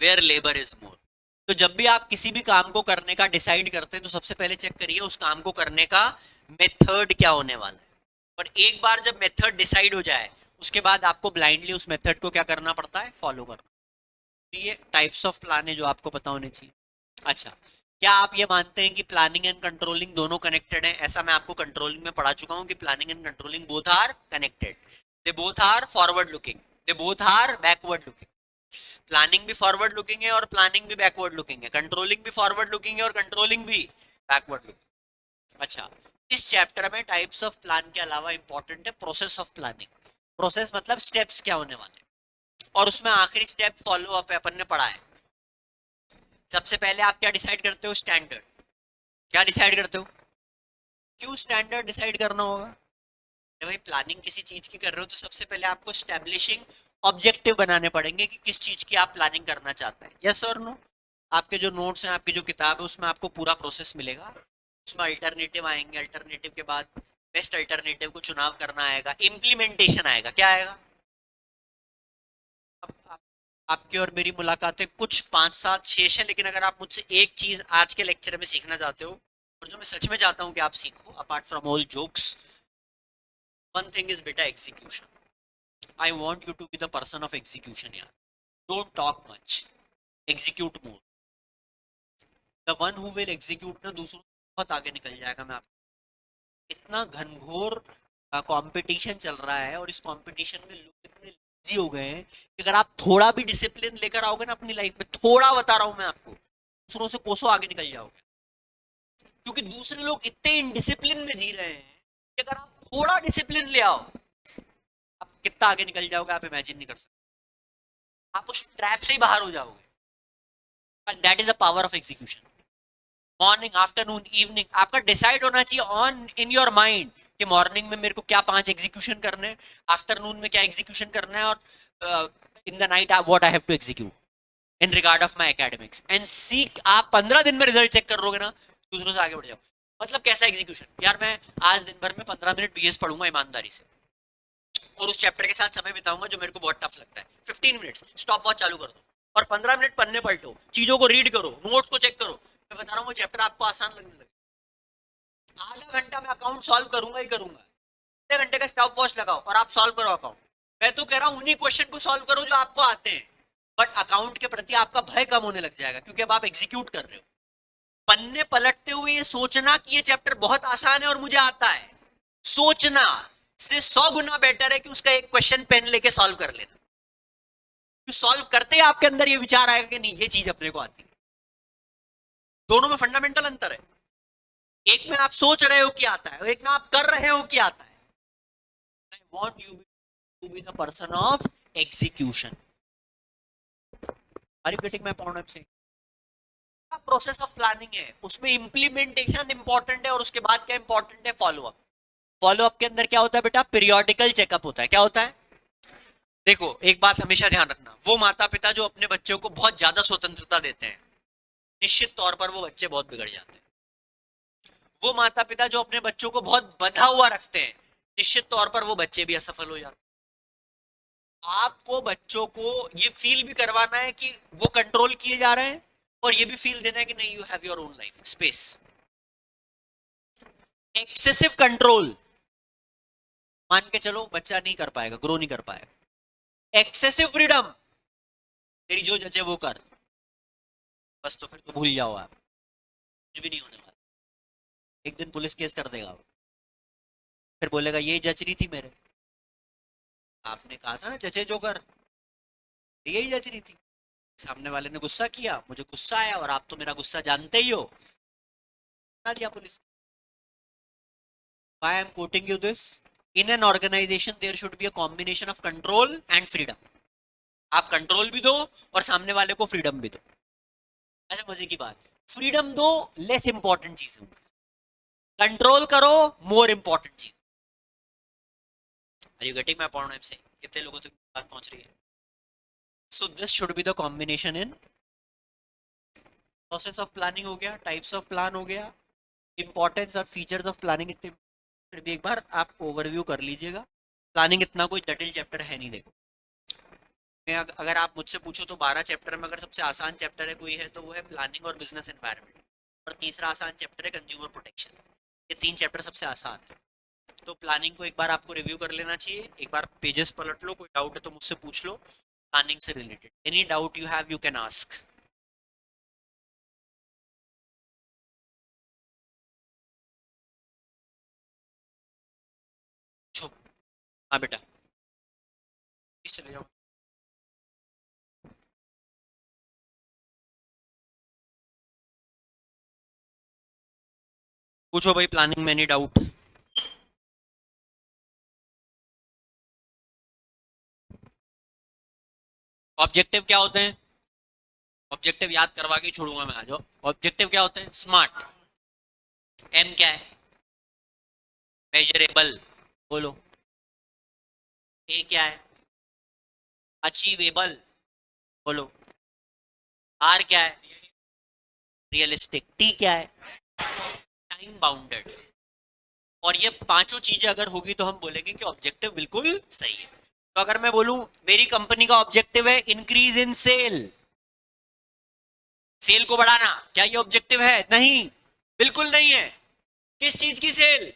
Where labour is more. तो जब भी आप किसी भी काम को करने का डिसाइड करते हैं तो सबसे पहले चेक करिए उस काम को करने का मेथड क्या होने वाला है। और एक बार जब मेथड डिसाइड हो जाए उसके बाद आपको ब्लाइंडली उस मेथड को क्या करना पड़ता है? फॉलो करना। तो ये टाइप्स ऑफ प्लान है जो आपको पता होने चाहिए। अच्छा, क्या आप ये मानते हैं कि प्लानिंग एंड कंट्रोलिंग दोनों कनेक्टेड हैं? ऐसा मैं आपको कंट्रोलिंग में पढ़ा चुका हूं कि planning and controlling both are connected, they both are forward looking, they both are backward looking. Planning भी फॉरवर्ड लुकिंग है और प्लानिंग भी बैकवर्ड लुकिंग है, कंट्रोलिंग भी फॉरवर्ड लुकिंग है और कंट्रोलिंग भी बैकवर्ड लुकिंग। अच्छा, इस चैप्टर में टाइप्स ऑफ प्लान के अलावा इंपॉर्टेंट है प्रोसेस ऑफ प्लानिंग। प्रोसेस मतलब स्टेप्स क्या होने वाले हैं, और उसमें आखिरी स्टेप फॉलो अप है, अपन ने पढ़ा है। सबसे पहले आप क्या डिसाइड करते हो? स्टैंडर्ड। क्या डिसाइड करते हो? क्यों स्टैंडर्ड डिसाइड करना होगा? अरे भाई, प्लानिंग किसी चीज की कर रहे हो तो सबसे पहले आपको स्टैब्लिशिंग ऑब्जेक्टिव बनाने पड़ेंगे कि किस चीज की आप प्लानिंग करना चाहते हैं। यस और नो? आपके जो नोट्स हैं, आपकी जो किताब है, उसमें आपको पूरा प्रोसेस मिलेगा। उसमें अल्टरनेटिव आएंगे, अल्टरनेटिव के बाद बेस्ट अल्टरनेटिव को चुनाव करना आएगा, इम्प्लीमेंटेशन आएगा। क्या आएगा? अब आपकी और मेरी मुलाकातें कुछ 5 7 6 है, लेकिन अगर आप मुझसे एक चीज आज के लेक्चर में सीखना चाहते हो, और जो मैं सच में चाहता हूं कि आप सीखो, apart from all jokes, one thing is बेटा, execution. I want you to be the person of execution यार। Don't talk much, execute more. The one who will execute ना, दूसरों से बहुत आगे निकल जाएगा। मैं आपको इतना घनघोर कंपटीशन चल रहा है, और इस कंपटीशन में लोग इतने लेजी हो गए हैं कि अगर आप थोड़ा भी डिसिप्लिन लेकर आओगे ना अपनी लाइफ में, थोड़ा बता रहा हूं मैं आपको, दूसरों से कोसों आगे निकल जाओगे। क्योंकि दूसरे लोग इतने इनडिसिप्लिन में जी रहे हैं कि अगर आप थोड़ा डिसिप्लिन ले आओ, आप कितना आगे निकल जाओगे आप इमेजिन नहीं कर सकते। आप उस ट्रैप से ही बाहर हो जाओगे। That is the power of execution. Morning, afternoon, evening, आपका डिसाइड होना चाहिए ऑन इन योर माइंड कि मॉर्निंग में मेरे को क्या 5 एग्जीक्यूशन करने हैं, आफ्टरनून में क्या एग्जीक्यूशन करना है, और in the night what I have to execute in regard of my academics and seek. आप 15 दिन में रिजल्ट चेक कर लोगे ना, दूसरों से आगे बढ़ जाओ। मतलब कैसा एग्जीक्यूशन? यार मैं आज दिन भर में 15 मिनट बीएस पढ़ूंगा ईमानदारी से, और उस चैप्टर के साथ समय बिताऊंगा जो मेरे को बहुत टफ लगता है। 15 मिनट्स स्टॉप वॉच चालू कर दो और 15 मिनट पन्ने पलटो, चीजों को रीड करो, नोट्स को चेक करो। मैं बता रहा हूँ वो चैप्टर आपको आसान लगने लगे। आधा घंटा मैं अकाउंट सॉल्व करूंगा ही करूंगा। आधे घंटे का स्टॉप वॉच लगाओ और आप सॉल्व करो अकाउंट। मैं तो कह रहा हूँ उन्हीं क्वेश्चन को सॉल्व करो जो आपको आते हैं, बट अकाउंट के प्रति आपका भय कम होने लग जाएगा, क्योंकि अब आप एग्जीक्यूट कर रहे हो। पन्ने पलटते हुए ये सोचना कि ये चैप्टर बहुत आसान है और मुझे आता है, सोचना से 100 गुना बेटर है कि उसका एक क्वेश्चन पेन लेके सॉल्व कर लेना। सॉल्व करते ही आपके अंदर ये विचार आएगा कि नहीं, ये चीज अपने को आती है। दोनों में फंडामेंटल अंतर है। एक में आप सोच रहे हो कि आता है, और एक में आप कर रहे हो कि आता है। I want you to be the person of execution. Are you getting my point? से प्रोसेस ऑफ प्लानिंग है, उसमें इंप्लीमेंटेशन इंपॉर्टेंट है, और उसके बाद क्या इंपॉर्टेंट है? Follow up. फॉलो अप के अंदर क्या होता है बेटा? पीरियोडिकल चेकअप होता है। क्या होता है? देखो, एक बात हमेशा ध्यान रखना, वो माता पिता जो अपने बच्चों को बहुत ज्यादा स्वतंत्रता देते हैं, निश्चित तौर पर वो बच्चे बहुत बिगड़ जाते हैं। वो माता पिता जो अपने बच्चों को बहुत बंधा हुआ रखते हैं, निश्चित तौर पर वो बच्चे भी असफल हो जाते हैं। आपको बच्चों को ये फील भी करवाना है कि वो कंट्रोल किए जा रहे हैं, और ये भी फील देना है कि नहीं, you have your own life space. Excessive control, मान के चलो बच्चा नहीं कर पाएगा, ग्रो नहीं कर पाएगा। एक्सेसिव फ्रीडम, तेरी जो जचे वो कर, बस तो फिर तो भूल जाओ आप, कुछ भी नहीं होने वाला। एक दिन पुलिस केस कर देगा वो, फिर बोलेगा यही जच रही थी मेरे, आपने कहा था ना जचे जो कर, यही जच रही थी। सामने वाले ने गुस्सा किया, मुझे गुस्सा आया, और आप तो मेरा गुस्सा जानते ही हो, बता दिया police. Why I am quoting you this? In an organization there should be a combination of control and freedom. आप कंट्रोल भी दो और सामने वाले को फ्रीडम भी दो। अच्छा, मजे की बात, फ्रीडम दो लेस इंपॉर्टेंट चीजें, कंट्रोल करो मोर इंपॉर्टेंट चीज। Are you getting my point? से कितने लोगों तक बात पहुंच रही है? So this should be the combination in process of planning हो गया, टाइप्स ऑफ प्लान हो गया, इंपॉर्टेंस और फीचर्स ऑफ प्लानिंग। इतने फिर भी एक बार आप ओवरव्यू कर लीजिएगा। प्लानिंग इतना कोई जटिल चैप्टर है नहीं। देखो, मैं अगर आप मुझसे पूछो तो 12 चैप्टर में अगर सबसे आसान चैप्टर है कोई है तो वो है प्लानिंग और बिजनेस एनवायरनमेंट, और तीसरा आसान चैप्टर है कंज्यूमर प्रोटेक्शन। ये 3 चैप्टर सबसे आसान है। तो प्लानिंग को एक बार आपको रिव्यू कर लेना चाहिए, एक बार पेजेस पलट लो, कोई डाउट है तो मुझसे पूछ लो। प्लानिंग से related any doubt you have you can ask. हाँ बेटा प्लीज चले जाओ। पूछो भाई प्लानिंग में एनी डाउट। ऑब्जेक्टिव क्या होते हैं? ऑब्जेक्टिव याद करवा के छोड़ूंगा मैं, आ जाओ। ऑब्जेक्टिव क्या होते हैं? स्मार्ट। एम क्या है? मेजरेबल। बोलो। ए क्या है? अचीवेबल। बोलो। आर क्या है? रियलिस्टिक। टी क्या है? Time bounded. और ये पांचों चीजें अगर होगी तो हम बोलेंगे कि ऑब्जेक्टिव बिल्कुल सही है। तो अगर मैं बोलूं मेरी कंपनी का ऑब्जेक्टिव है इंक्रीज इन सेल, सेल को बढ़ाना, क्या ये ऑब्जेक्टिव है? नहीं, बिल्कुल नहीं है। किस चीज की सेल?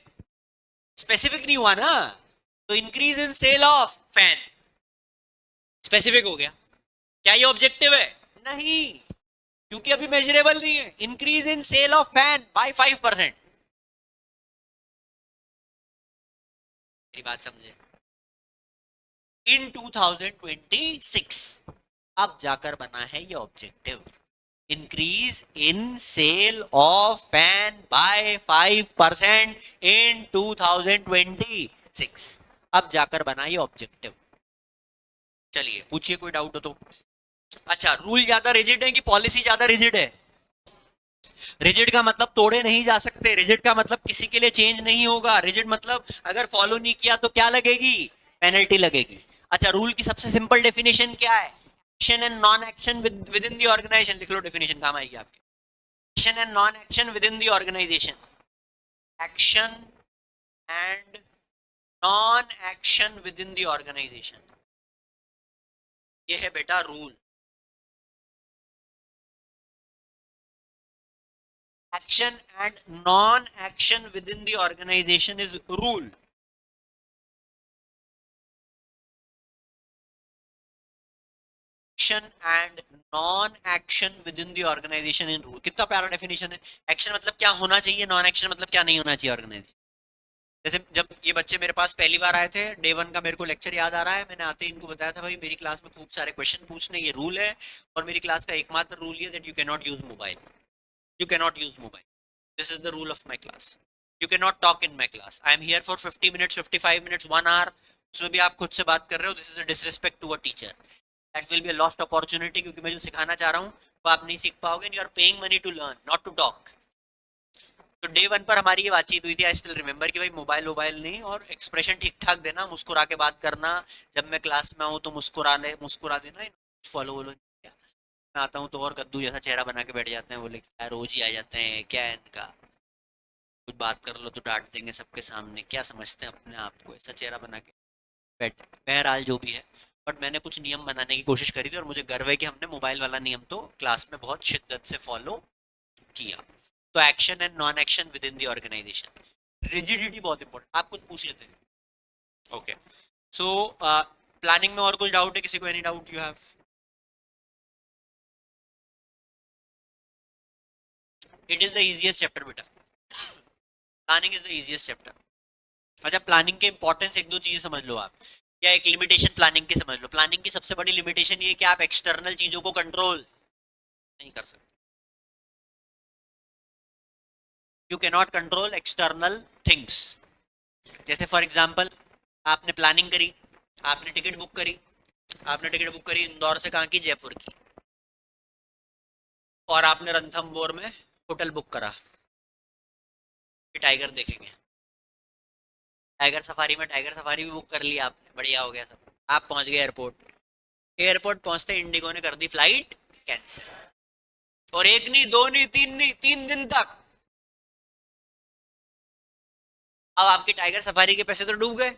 स्पेसिफिक नहीं हुआ ना। तो increase in sale of fan specific हो गया। क्या ये ऑब्जेक्टिव है? नहीं, क्योंकि अभी मेजरेबल नहीं है। Increase in sale of fan by 5%। मेरी बात समझे? इन 2026 अब जाकर बना है ये objective. Increase in sale of fan by 5% in 2026 अब जाकर बना ये ऑब्जेक्टिव। चलिए पूछिए कोई डाउट हो तो। अच्छा, रूल ज्यादा रिजिड है कि पॉलिसी ज्यादा रिजिड है? रिजिड का मतलब तोड़े नहीं जा सकते, रिजिड का मतलब किसी के लिए चेंज नहीं होगा। रिजिड मतलब अगर फॉलो नहीं किया तो क्या लगेगी? पेनल्टी लगेगी। अच्छा, रूल की सबसे सिंपल डेफिनेशन क्या है? Action and non action within the organization. लिख लो, डेफिनेशन काम आएगी आपके। Action and non action within the organization. Action and non action within the organization, ये है बेटा rule. Action and non-action within the organization is rule. Action and non-action within the organization in rule. कितना प्यारा डेफिनेशन है। एक्शन मतलब क्या होना चाहिए, नॉन एक्शन मतलब क्या नहीं होना चाहिए ऑर्गेनाइजेशन। जैसे जब ये बच्चे मेरे पास पहली बार आए थे, डे 1 का मेरे को लेक्चर याद आ रहा है, मैंने आते ही इनको बताया था भाई मेरी क्लास में खूब सारे क्वेश्चन पूछने, ये रूल है। और मेरी क्लास का एकमात्र रूल ये that you can not use mobile, you can not use mobile, this is the rule of my class. You can not talk in my class, I am here for 50 minutes, 55 minutes, 1 hour, उसमें भी आप खुद से बात कर रहे हो, this is a disrespect to a teacher. That will be a lost opportunity, क्योंकि मैं जो सिखाना चाह रहा हूँ वो आप नहीं सीख पाओगे। You are paying money to learn, not to talk. तो डे 1 पर हमारी ये बातचीत हुई थी, आई स्टिल रिमेंबर, कि भाई मोबाइल वोबाइल नहीं, और एक्सप्रेशन ठीक ठाक देना, मुस्कुरा के बात करना। जब मैं क्लास में हूँ तो मुस्कुरा देना, फॉलो वॉलो नहीं किया। मैं आता हूँ तो और कद्दू जैसा चेहरा बना के बैठ जाते हैं, बोले क्या रोज ही आ जाते हैं, क्या है इनका, कुछ बात कर लो तो डांट देंगे सबके सामने, क्या समझते हैं अपने आप को, ऐसा चेहरा बना के बैठ। बहरहाल जो भी है, बट मैंने कुछ नियम बनाने की कोशिश करी थी, और मुझे गर्व है कि हमने मोबाइल वाला नियम तो क्लास में बहुत शिद्दत से फॉलो किया। तो action and non action within the organization, rigidity बहुत इंपॉर्टेंट। आप कुछ पूछ रहे थे? ओके, सो प्लानिंग में और कुछ डाउट है किसी को? Any doubt you have? It is the easiest chapter बेटा, planning is the easiest chapter. अच्छा, प्लानिंग के इंपॉर्टेंस एक दो चीजें समझ लो आप, या एक लिमिटेशन प्लानिंग की समझ लो। प्लानिंग की सबसे बड़ी लिमिटेशन ये है कि आप एक्सटर्नल चीजों को कंट्रोल नहीं कर सकते। You can not control external things. जैसे फॉर एग्जाम्पल, आपने प्लानिंग करी, आपने टिकट बुक करी, आपने टिकट बुक करी इंदौर से, कहाँ की? जयपुर की। और आपने रणथंभौर में होटल बुक करा कि टाइगर देखेंगे। टाइगर सफारी में टाइगर सफारी भी बुक कर लिया आपने, बढ़िया हो गया सब। आप पहुंच गए एयरपोर्ट, एयरपोर्ट पहुंचते इंडिगो ने कर दी फ्लाइट कैंसिल। और एक नहीं, दो नहीं, तीन नहीं, 3 दिन तक। अब आपके टाइगर सफारी के पैसे तो डूब गए।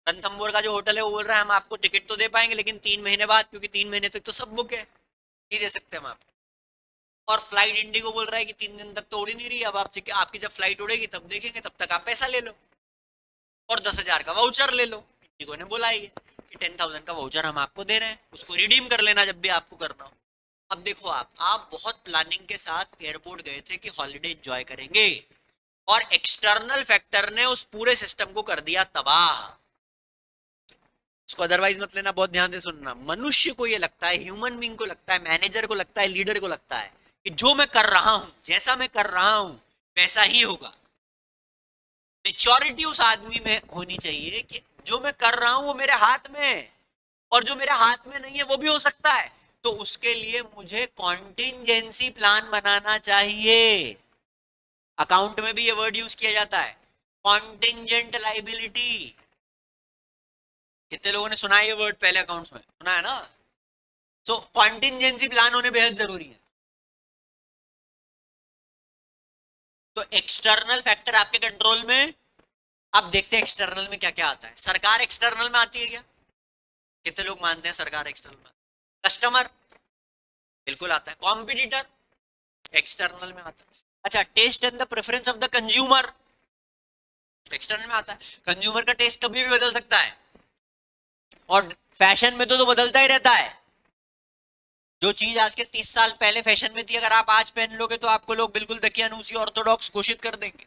रणथंभौर का जो होटल है वो बोल रहा है हम आपको टिकट तो दे पाएंगे लेकिन 3 महीने बाद, क्योंकि 3 महीने तक तो सब बुक है, नहीं दे सकते हम आपको। और फ्लाइट इंडिगो बोल रहा है कि 3 दिन तक तो उड़ ही नहीं रही, अब आप आपकी जब फ्लाइट उड़ेगी तब देखेंगे, तब तक आप पैसा ले लो और 10,000 का वाउचर ले लो। इंडिगो ने बोला ही है 10,000 का वाउचर हम आपको दे रहे हैं, उसको रिडीम कर लेना जब भी आपको करना हो। अब देखो आप बहुत प्लानिंग के साथ एयरपोर्ट गए थे कि हॉलिडे एंजॉय करेंगे, और एक्सटर्नल फैक्टर ने उस पूरे सिस्टम को कर दिया तबाह। उसको अदरवाइज मत लेना, बहुत ध्यान से सुनना। मनुष्य को ये लगता है, ह्यूमन बीइंग को लगता है, मैनेजर को लगता है, लीडर को लगता है कि जो मैं कर रहा हूं, जैसा मैं कर रहा हूं वैसा ही होगा। मेच्योरिटी उस आदमी में होनी चाहिए कि जो मैं कर रहा हूं वो मेरे हाथ में है, और जो मेरे हाथ में नहीं है वो भी हो सकता है। तो उसके लिए मुझे कॉन्टिजेंसी प्लान बनाना चाहिए। अकाउंट में भी ये वर्ड यूज किया जाता है, कॉन्टिजेंट लाइबिलिटी। कितने लोगों ने सुना है ये वर्ड पहले अकाउंट्स में? सुना है ना? सो कॉन्टिजेंसी प्लान होने बेहद जरूरी है। तो एक्सटर्नल फैक्टर आपके कंट्रोल में। अब देखते हैं एक्सटर्नल में क्या क्या आता है। सरकार एक्सटर्नल में आती है क्या? कितने लोग मानते हैं सरकार एक्सटर्नल में? कस्टमर बिल्कुल आता है। कॉम्पिटिटर एक्सटर्नल में आता है। अच्छा, taste and the preference of the consumer external में आता है। कंज्यूमर का टेस्ट कभी भी बदल सकता है, और फैशन में तो बदलता ही रहता है। जो चीज आज के 30 साल पहले फैशन में थी, अगर आप आज पहन लोगे तो आपको लोग बिल्कुल दकियानूसी ऑर्थोडॉक्स घोषित कर देंगे,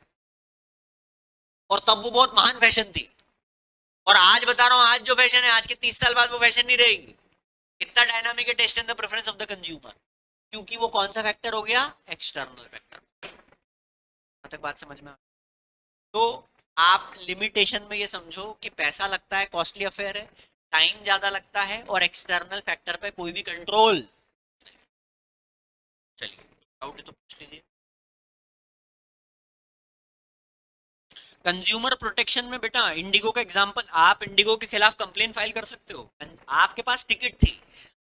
और तब वो बहुत महान फैशन थी। और आज बता रहा हूं, आज जो फैशन है, आज के 30 साल बाद वो फैशन नहीं रहेगी। कितना डायनामिक है taste and the preference of the consumer, क्योंकि वो कौन सा फैक्टर हो गया? External factor. तक बात समझ में? तो आप लिमिटेशन में ये समझो कि पैसा लगता है, कॉस्टली अफेयर है, टाइम ज्यादा लगता है, और एक्सटर्नल फैक्टर पे कोई भी कंट्रोल। चलिए, डाउट है तो पूछ लीजिए। कंज्यूमर प्रोटेक्शन में बेटा इंडिगो का एग्जांपल, आप इंडिगो के खिलाफ कंप्लेन फाइल कर सकते हो। आपके पास टिकट थी।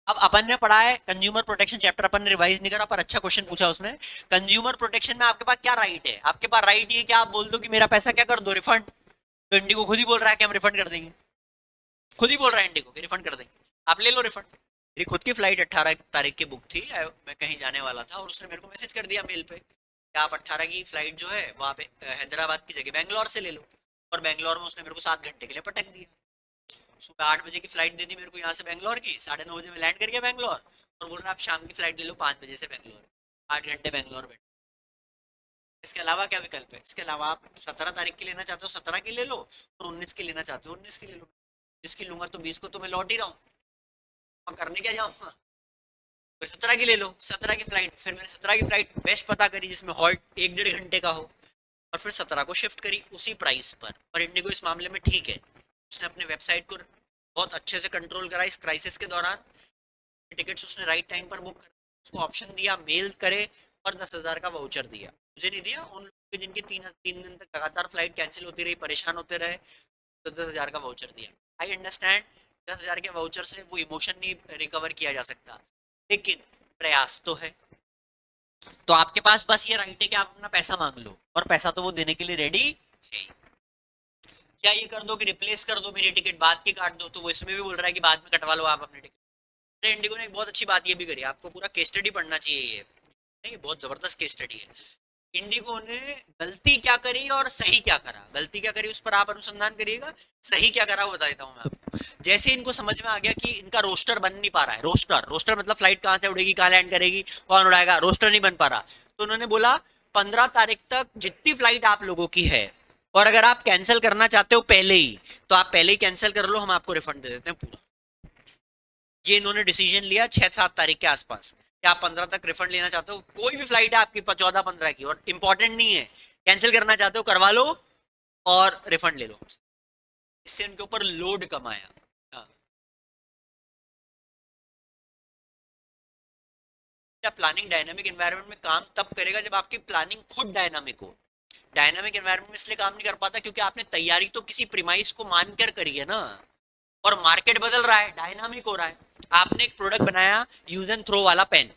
अब अपन ने पढ़ा है कंज्यूमर प्रोटेक्शन चैप्टर, अपन ने रिवाइज नहीं करा, पर अच्छा क्वेश्चन पूछा उसने। कंज्यूमर प्रोटेक्शन में आपके पास क्या राइट है? आपके पास राइट ये कि आप बोल दो कि मेरा पैसा क्या कर दो, रिफंड। तो इंडिगो खुद ही बोल रहा है कि हम रिफंड कर देंगे। खुद ही बोल रहा है इंडिगो कि रिफंड कर देंगे, आप ले लो रिफंड। मेरी खुद की फ्लाइट 18 तारीख की बुक थी, मैं कहीं जाने वाला था, और उसने मेरे को मैसेज कर दिया मेल पे कि आप 18 की फ्लाइट जो है वहाँ पे हैदराबाद की जगह बैंगलोर से ले लो। और बैंगलोर में उसने मेरे को 7 घंटे के लिए पटक दिया। सुबह 8 बजे की फ्लाइट दे दी मेरे को यहाँ से बैंगलोर की, 9:30 बजे में लैंड कर गया बैंगलोर, और बोल रहा आप शाम की फ्लाइट ले लो 5 बजे से बैंगलोर। 8 घंटे बैंगलोर बैठ। इसके अलावा क्या विकल्प है? इसके अलावा आप 17 तारीख की लेना चाहते हो 17 की ले लो, और 19 की लेना चाहते हो 19 की ले लो। 20 की लूंगा तो 20 को तो मैं लौट ही रहा हूँ, मैं करने क्या जाऊंगा? फिर 17 की ले लो, 17 की फ्लाइट। फिर मैंने 17 की फ्लाइट बेस्ट पता करी जिसमें हॉल्ट 1-1.5 घंटे का हो, और फिर 17 को शिफ्ट करी उसी प्राइस पर। और इंडिगो इस मामले में ठीक है, उसने अपने वेबसाइट को बहुत अच्छे से कंट्रोल करा इस क्राइसिस के दौरान। टिकट्स उसने राइट टाइम पर बुक कर, उसको ऑप्शन दिया मेल करे, और 10,000 का वाउचर दिया। मुझे नहीं दिया, उन लोगों के जिनके 3 दिन तक लगातार फ्लाइट कैंसिल होती रही, परेशान होते रहे, तो 10,000 का वाउचर दिया। आई अंडरस्टैंड 10,000 के वाउचर से वो इमोशन नहीं रिकवर किया जा सकता, लेकिन प्रयास तो है। तो आपके पास बस ये राइट है कि आप अपना पैसा मांग लो, और पैसा तो वो देने के लिए रेडी है। क्या ये कर दो कि रिप्लेस कर दो मेरी टिकट, बाद की काट दो, तो वो इसमें भी बोल रहा है कि बाद में कटवा लो आप अपनी टिकट। इंडिगो ने एक बहुत अच्छी बात ये भी करी, आपको पूरा केस स्टडी पढ़ना चाहिए ये, नहीं बहुत जबरदस्त केस स्टडी है। इंडिगो ने गलती क्या करी और सही क्या करा। गलती क्या करी उस पर आप अनुसंधान करिएगा, सही क्या करा वो बता देता हूँ मैं आपको। जैसे इनको समझ में आ गया कि इनका रोस्टर बन नहीं पा रहा है, रोस्टर रोस्टर मतलब फ्लाइट कहाँ से उड़ेगी, कहाँ लैंड करेगी, कौन उड़ाएगा, रोस्टर नहीं बन पा रहा, तो उन्होंने बोला 15 तारीख तक जितनी फ्लाइट आप लोगों की है, और अगर आप कैंसिल करना चाहते हो पहले ही, तो आप पहले ही कैंसिल कर लो, हम आपको रिफंड दे देते हैं पूरा। ये इन्होंने डिसीजन लिया 6-7 तारीख के आसपास कि आप 15 तक रिफंड लेना चाहते हो, कोई भी फ्लाइट है आपकी 14-15 की, और इंपॉर्टेंट नहीं है, कैंसिल करना चाहते हो करवा लो और रिफंड ले लो। इससे उनके ऊपर लोड कम आया। हाँ। क्या प्लानिंग डायनामिक एनवायरनमेंट में काम तब करेगा जब आपकी प्लानिंग खुद डायनामिक हो। डायनामिक एनवायरनमेंट में इसलिए काम नहीं कर पाता क्योंकि आपने तैयारी तो किसी प्रीमाइस को मानकर करी है ना, और मार्केट बदल रहा है, डायनामिक हो रहा है। आपने एक प्रोडक्ट बनाया यूज एंड थ्रो वाला पेन,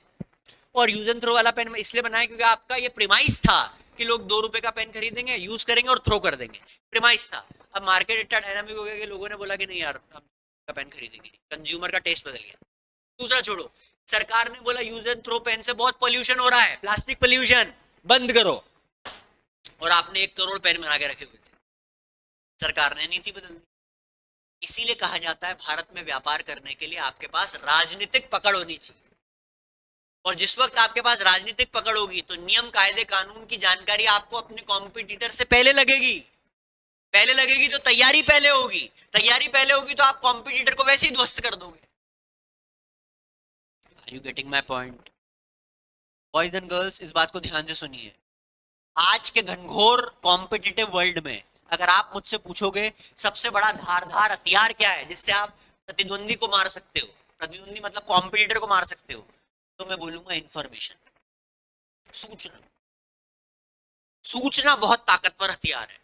और यूज एंड थ्रो वाला पेन में इसलिए बनाया क्योंकि आपका ये प्रीमाइस था कि लोग 2 रुपए का पेन खरीदेंगे, यूज करेंगे और थ्रो कर देंगे, प्रीमाइस था। अब मार्केट इतना डायनामिक हो गया कि लोगों ने बोला कि नहीं यार हम का पेन खरीदेंगे, कंज्यूमर का टेस्ट बदल गया। दूसरा छोड़ो, सरकार ने बोला यूज एंड थ्रो पेन से बहुत पोल्यूशन हो रहा है, प्लास्टिक पोल्यूशन बंद करो, और आपने 1 करोड़ पेन बना के रखे हुए थे, सरकार ने नीति बदल दी। इसीलिए कहा जाता है भारत में व्यापार करने के लिए आपके पास राजनीतिक पकड़ होनी चाहिए, और जिस वक्त आपके पास राजनीतिक पकड़ होगी तो नियम कायदे कानून की जानकारी आपको अपने कॉम्पिटिटर से पहले लगेगी। पहले लगेगी तो तैयारी पहले होगी, तैयारी पहले होगी तो आप कॉम्पिटिटर को वैसे ही ध्वस्त कर दोगे। Are you getting my point? Boys and girls, इस बात को ध्यान से सुनिए। आज के घनघोर कॉम्पिटिटिव वर्ल्ड में अगर आप मुझसे पूछोगे सबसे बड़ा धारदार हथियार क्या है जिससे आप प्रतिद्वंदी को मार सकते हो, प्रतिद्वंदी मतलब कॉम्पिटिटर को मार सकते हो, तो मैं बोलूंगा इंफॉर्मेशन, सूचना। सूचना बहुत ताकतवर हथियार है।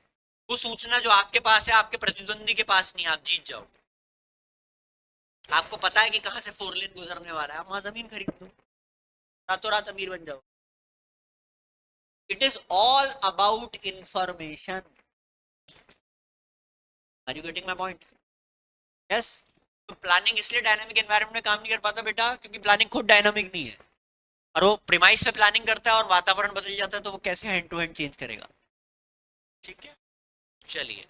वो सूचना जो आपके पास है आपके प्रतिद्वंदी के पास नहीं, आप जीत जाओगे। आपको पता है कि कहां से 4 लेन गुजरने वाला है, आप वहां जमीन खरीद लो, रातों रात अमीर बन जाओ। It is all about information. Are you getting my point? Yes. तो प्लानिंग इसलिए डायनामिक एनवायरनमेंट में काम नहीं कर पाता बेटा, क्योंकि प्लानिंग खुद डायनामिक नहीं है। और वो प्रीमाइस पे प्लानिंग करता है और वातावरण बदल जाता है तो वो कैसे हैंड टू हैंड चेंज करेगा। ठीक है, चलिए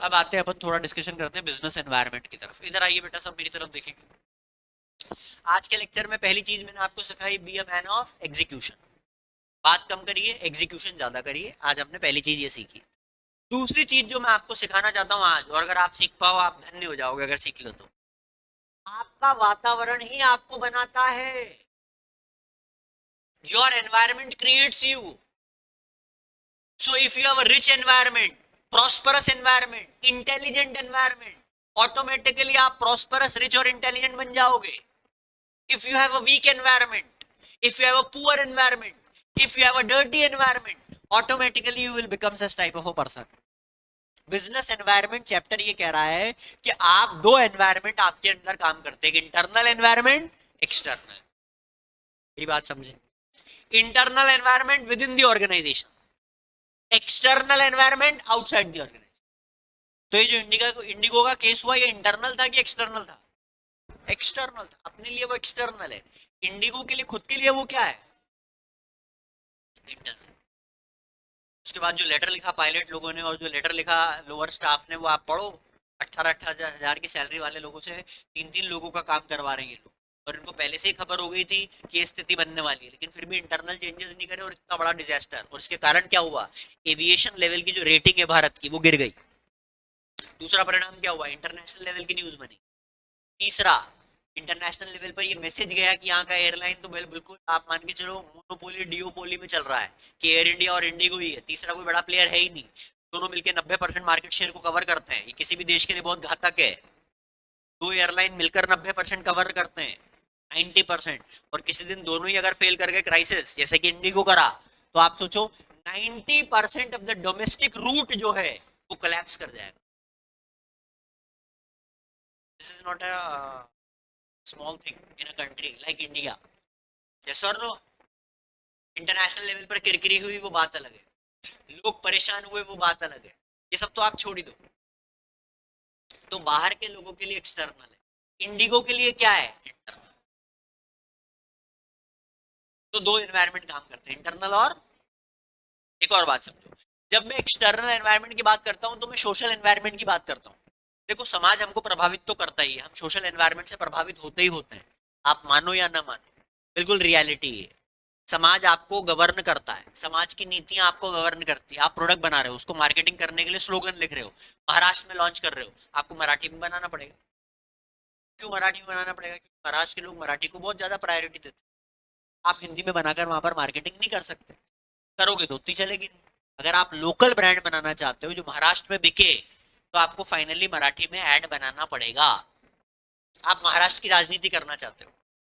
अब आते हैं, अपन थोड़ा डिस्कशन करते हैं बिजनेस एनवायरनमेंट की तरफ। इधर आइए बेटा, सब मेरी तरफ देखेंगे। आज के लेक्चर में पहली चीज मैंने आपको सिखाई, be a man of execution. बात कम करिए, एग्जीक्यूशन ज्यादा करिए। आज हमने पहली चीज ये सीखी। दूसरी चीज जो मैं आपको सिखाना चाहता हूँ आज, और अगर आप सीख पाओ आप धन्य हो जाओगे अगर सीख लो तो, आपका वातावरण ही आपको बनाता है। Your environment creates you. So if you have a rich environment, prosperous environment, intelligent environment, automatically आप प्रॉस्परस, रिच और इंटेलिजेंट बन जाओगे। If you have a weak environment, if you have a poor environment, if you have a dirty environment, automatically you will become such type of a person. Business environment chapter ये कह रहा है कि आप दो एनवायरनमेंट आपके अंदर काम करते हैं, इंटरनल एनवायरनमेंट, एक्सटर्नल। मेरी बात समझे? Internal environment within the organization, external environment outside the organization. तो ये जो इंडिगो का केस हुआ, ये इंटरनल था कि एक्सटर्नल था? एक्सटर्नल था। अपने लिए वो एक्सटर्नल है, इंडिगो के लिए, खुद के लिए वो क्या है? इंटरनल। उसके बाद जो लेटर लिखा पायलट लोगों ने और जो लेटर लिखा लोअर स्टाफ ने, वो आप पढ़ो। 18-18 हजार की सैलरी वाले लोगों से 3-3 लोगों का काम करवा रहे हैं ये लोग, और इनको पहले से ही खबर हो गई थी कि ये स्थिति बनने वाली है, लेकिन फिर भी इंटरनल चेंजेस नहीं करे और इतना बड़ा डिजास्टर। और इसके कारण क्या हुआ? एविएशन लेवल की जो रेटिंग है भारत की, वो गिर गई। दूसरा परिणाम क्या हुआ? इंटरनेशनल लेवल की न्यूज बनी। तीसरा, इंटरनेशनल लेवल पर ये मैसेज गया कि यहाँ का एयरलाइन तो बिल्कुल आप मान के चलो मोनोपोली डिओपोली में चल रहा है, कि एयर इंडिया और इंडिगो ही है, तीसरा कोई बड़ा प्लेयर है ही नहीं। दोनों मिलकर 90% मार्केट शेयर को कवर करते हैं। ये किसी भी देश के लिए बहुत घातक है। दो एयरलाइन मिलकर 90% कवर करते हैं, 90%। और किसी दिन दोनों ही अगर फेल कर गए, क्राइसिस जैसे कि इंडिगो करा, तो आप सोचो 90% ऑफ द डोमेस्टिक रूट जो है वो कोलैप्स कर जाएगा। This is not a small thing in a country like India. Yes और नो? इंटरनेशनल लेवल पर किरकिरी हुई वो बात अलग है, लोग परेशान हुए वो बात अलग है, ये सब तो आप छोड़ ही दो। तो बाहर के लोगों के लिए एक्सटर्नल है, इंडिगो के लिए क्या है? इंटरनल। तो दो एनवायरनमेंट काम करते हैं, इंटरनल और, एक और बात समझो, जब मैं एक्सटर्नल एनवायरनमेंट की बात करता हूं तो मैं सोशल एनवायरनमेंट की बात करता हूं। देखो, समाज हमको प्रभावित तो करता ही है, हम सोशल एनवायरनमेंट से प्रभावित होते ही होते हैं, आप मानो या ना मानो, बिल्कुल रियलिटी है। समाज आपको गवर्न करता है, समाज की नीतियां आपको गवर्न करती है। आप प्रोडक्ट बना रहे हो, उसको मार्केटिंग करने के लिए स्लोगन लिख रहे हो, महाराष्ट्र में लॉन्च कर रहे हो, आपको मराठी में बनाना पड़ेगा। क्यों मराठी में बनाना पड़ेगा? क्योंकि महाराष्ट्र के लोग मराठी को बहुत ज्यादा प्रायोरिटी देते हैं। आप हिंदी में बनाकर वहां पर मार्केटिंग नहीं कर सकते, करोगे तो उतनी चलेगी नहीं। अगर आप लोकल ब्रांड बनाना चाहते हो जो महाराष्ट्र में बिके, तो आपको फाइनली मराठी में ऐड बनाना पड़ेगा। आप महाराष्ट्र की राजनीति करना चाहते हो,